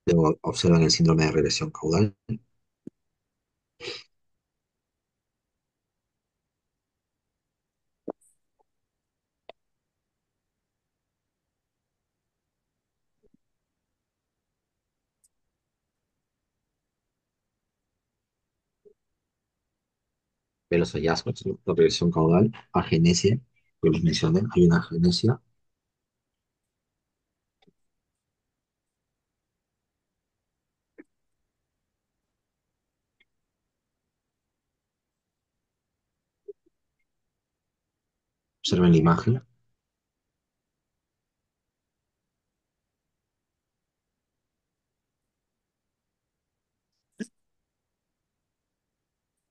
Luego observan el síndrome de regresión caudal. De los hallazgos, ¿no?, la regresión caudal, agenesia, que les mencioné, hay una agenesia. Observen la imagen,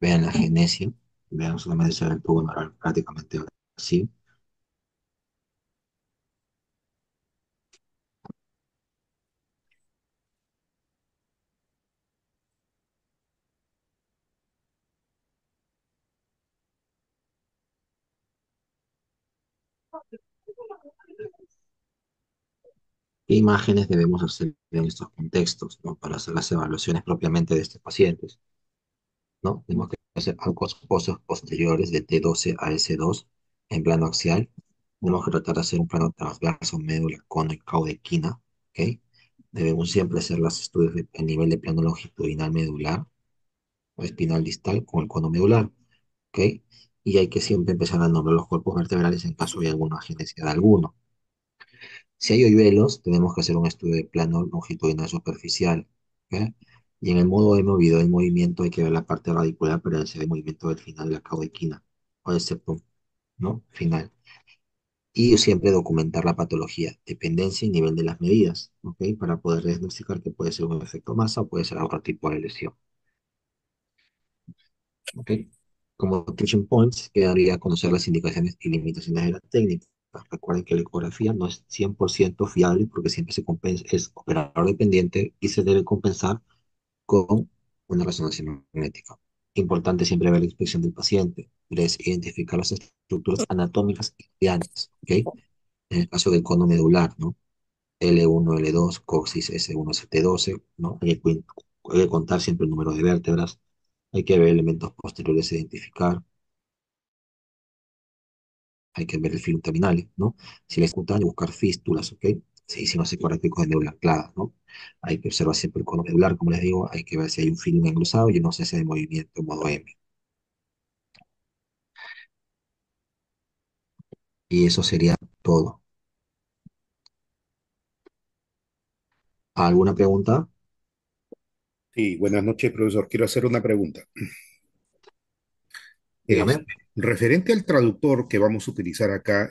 vean la agenesia, vean solamente se ve el tubo neural prácticamente así. ¿Qué imágenes debemos hacer en estos contextos, ¿no?, para hacer las evaluaciones propiamente de estos pacientes? ¿No? Tenemos que hacer arcos óseos posteriores de T12 a S2 en plano axial. Tenemos que tratar de hacer un plano transverso, médula, cono y caudequina. ¿Ok? Debemos siempre hacer los estudios a nivel de plano longitudinal medular o espinal distal con el cono medular. ¿Ok? Y hay que siempre empezar a nombrar los cuerpos vertebrales en caso de alguna agenesia de alguno. Si hay hoyuelos, tenemos que hacer un estudio de plano longitudinal superficial. ¿Ok? Y en el modo M o video del movimiento hay que ver la parte radicular para hacer el movimiento del final de la caudequina o del septum, ¿no?, final. Y siempre documentar la patología, dependencia y nivel de las medidas, ¿ok? Para poder diagnosticar que puede ser un efecto masa o puede ser otro tipo de lesión, ¿ok? Como teaching points, quedaría conocer las indicaciones y limitaciones de la técnica. Recuerden que la ecografía no es 100% fiable porque siempre es operador dependiente y se debe compensar con una resonancia magnética. Importante siempre ver la inspección del paciente, es identificar las estructuras anatómicas ideales, ¿ok? En el caso del cono medular, ¿no? L1, L2, coxis S1, ST12, ¿no? Hay que contar siempre el número de vértebras, hay que ver elementos posteriores a identificar, hay que ver el filo terminal, ¿no? Si les gusta buscar fístulas, ¿ok? Sí, si no se correcto con médula anclada, ¿no? Hay que observar siempre el cono medular, como les digo, hay que ver si hay un filo engrosado y no sé si hay movimiento en modo M. Y eso sería todo. ¿Alguna pregunta? Sí, buenas noches, profesor. Quiero hacer una pregunta. Es, Dígame. referente al traductor que vamos a utilizar acá,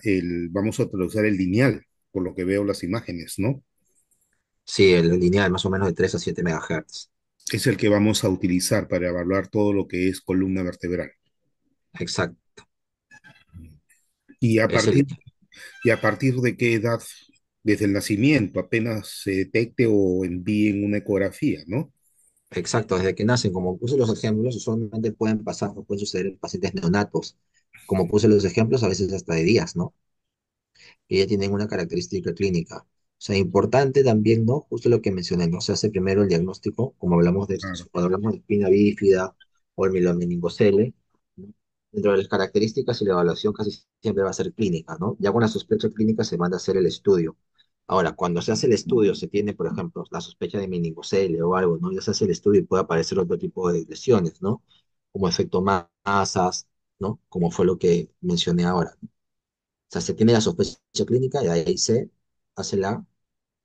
vamos a utilizar el lineal, por lo que veo las imágenes, ¿no? Sí, el lineal, más o menos de 3 a 7 MHz. Es el que vamos a utilizar para evaluar todo lo que es columna vertebral. Exacto. ¿Y a Es el, partir, y a partir de qué edad, desde el nacimiento, apenas se detecte o envíen una ecografía, ¿no? exacto, desde que nacen, como puse los ejemplos, usualmente pueden pasar, o pueden suceder en pacientes neonatos. Como puse los ejemplos, a veces hasta de días, ¿no? Que ya tienen una característica clínica. O sea, importante también, ¿no? Justo lo que mencioné, ¿no? Se hace primero el diagnóstico, como hablamos de, Claro. cuando hablamos de espina bífida o el mielomeningocele, ¿no? Dentro de las características y la evaluación casi siempre va a ser clínica, ¿no? Ya con la sospecha clínica se manda a hacer el estudio. Ahora, cuando se hace el estudio, se tiene, por ejemplo, la sospecha de meningocele o algo, ¿no? Ya se hace el estudio y puede aparecer otro tipo de lesiones, ¿no? Como efecto masas, ¿no? Como fue lo que mencioné ahora. O sea, se tiene la sospecha clínica y ahí se hace la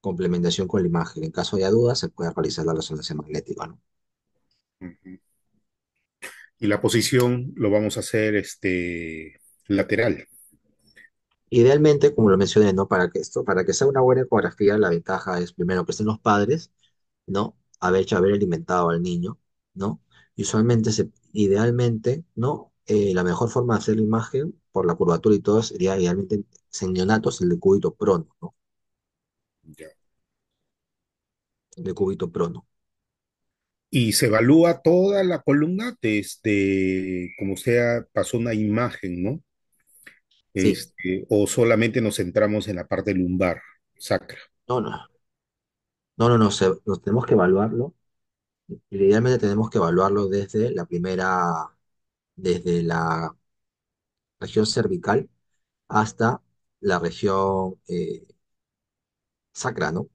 complementación con la imagen. En caso de dudas, se puede realizar la resonancia magnética, ¿no? Ujú. Y la posición lo vamos a hacer lateral. Idealmente, como lo mencioné, ¿no? Para que sea una buena ecografía, la ventaja es primero que estén los padres, ¿no? Haber alimentado al niño, ¿no? Y usualmente, idealmente, ¿no? La mejor forma de hacer la imagen, por la curvatura y todo, sería idealmente en neonatos el decúbito prono, ¿no? Ya. Decúbito prono. Y se evalúa toda la columna desde, como sea, pasó una imagen, ¿no? Sí, O solamente nos centramos en la parte lumbar, sacra. no, no, no, nos tenemos que evaluarlo. Idealmente tenemos que evaluarlo desde la región cervical hasta la región sacra, ¿no?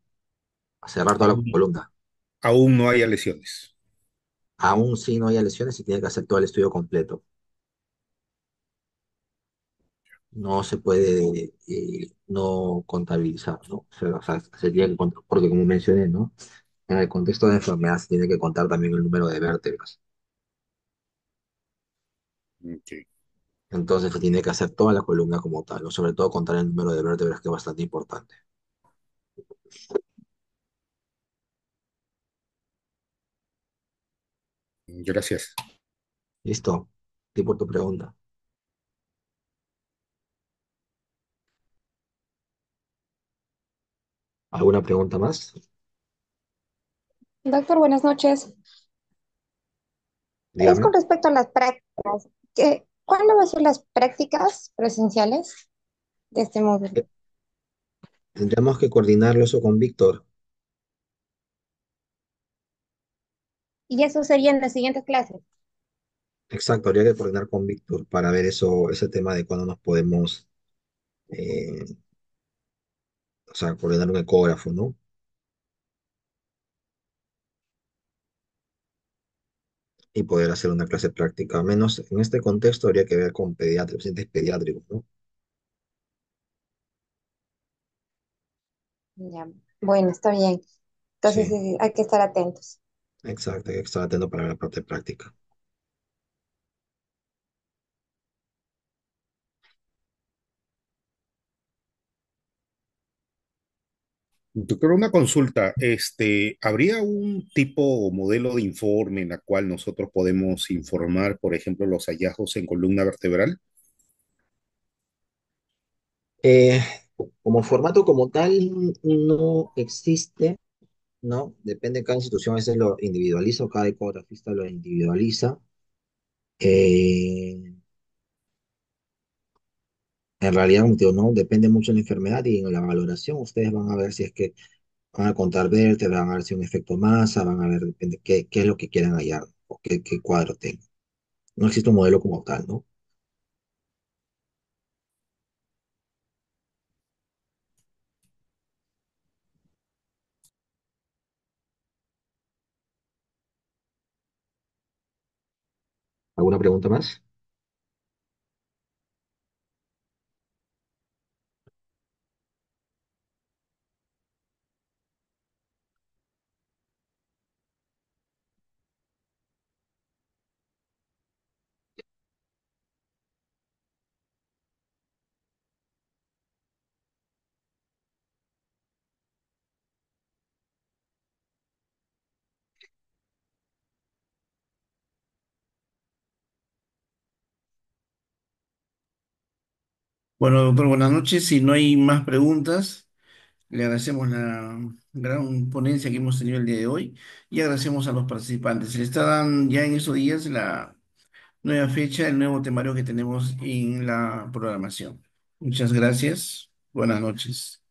A cerrar toda la Aún, columna. aún no haya lesiones. Aún si no haya lesiones, se tiene que hacer todo el estudio completo. No se puede no contabilizar, ¿no? O sea, se tiene que contar, porque como mencioné, ¿no? En el contexto de enfermedad se tiene que contar también el número de vértebras. Ok. Entonces se tiene que hacer toda la columna como tal, ¿no? Sobre todo contar el número de vértebras, que es bastante importante. Gracias. ¿Listo? ¿Y por tu pregunta? ¿Alguna pregunta más? Doctor, buenas noches. Es Dígame. con respecto a las prácticas. ¿Cuándo van a ser las prácticas presenciales de este módulo? Tendríamos que coordinarlo eso con Víctor. Y eso sería en las siguientes clases. Exacto, habría que coordinar con Víctor para ver eso, ese tema de cuándo nos podemos, eh, o sea, coordinar un ecógrafo, ¿no? Y poder hacer una clase práctica. Al menos en este contexto habría que ver con pediatras, pacientes pediátricos, ¿no? Ya, bueno, está bien. Entonces Sí, hay que estar atentos. exacto, hay que estar atento para la parte práctica. Doctor, una consulta. ¿Habría un tipo o modelo de informe en la cual nosotros podemos informar, por ejemplo, los hallazgos en columna vertebral? Eh, Como formato como tal, no existe, ¿no? Depende de cada institución, a veces lo individualiza o cada ecografista lo individualiza. Eh, En realidad, como te digo, no depende mucho de la enfermedad y en la valoración ustedes van a ver si es que van a contar vértebras, van a ver si un efecto masa, van a ver depende qué es lo que quieran hallar o qué cuadro tengan. No existe un modelo como tal, ¿no? ¿Alguna pregunta más? Bueno, doctor, buenas noches. Si no hay más preguntas, le agradecemos la gran ponencia que hemos tenido el día de hoy y agradecemos a los participantes. Se le está dando ya en esos días la nueva fecha, el nuevo temario que tenemos en la programación. Muchas gracias. Buenas noches.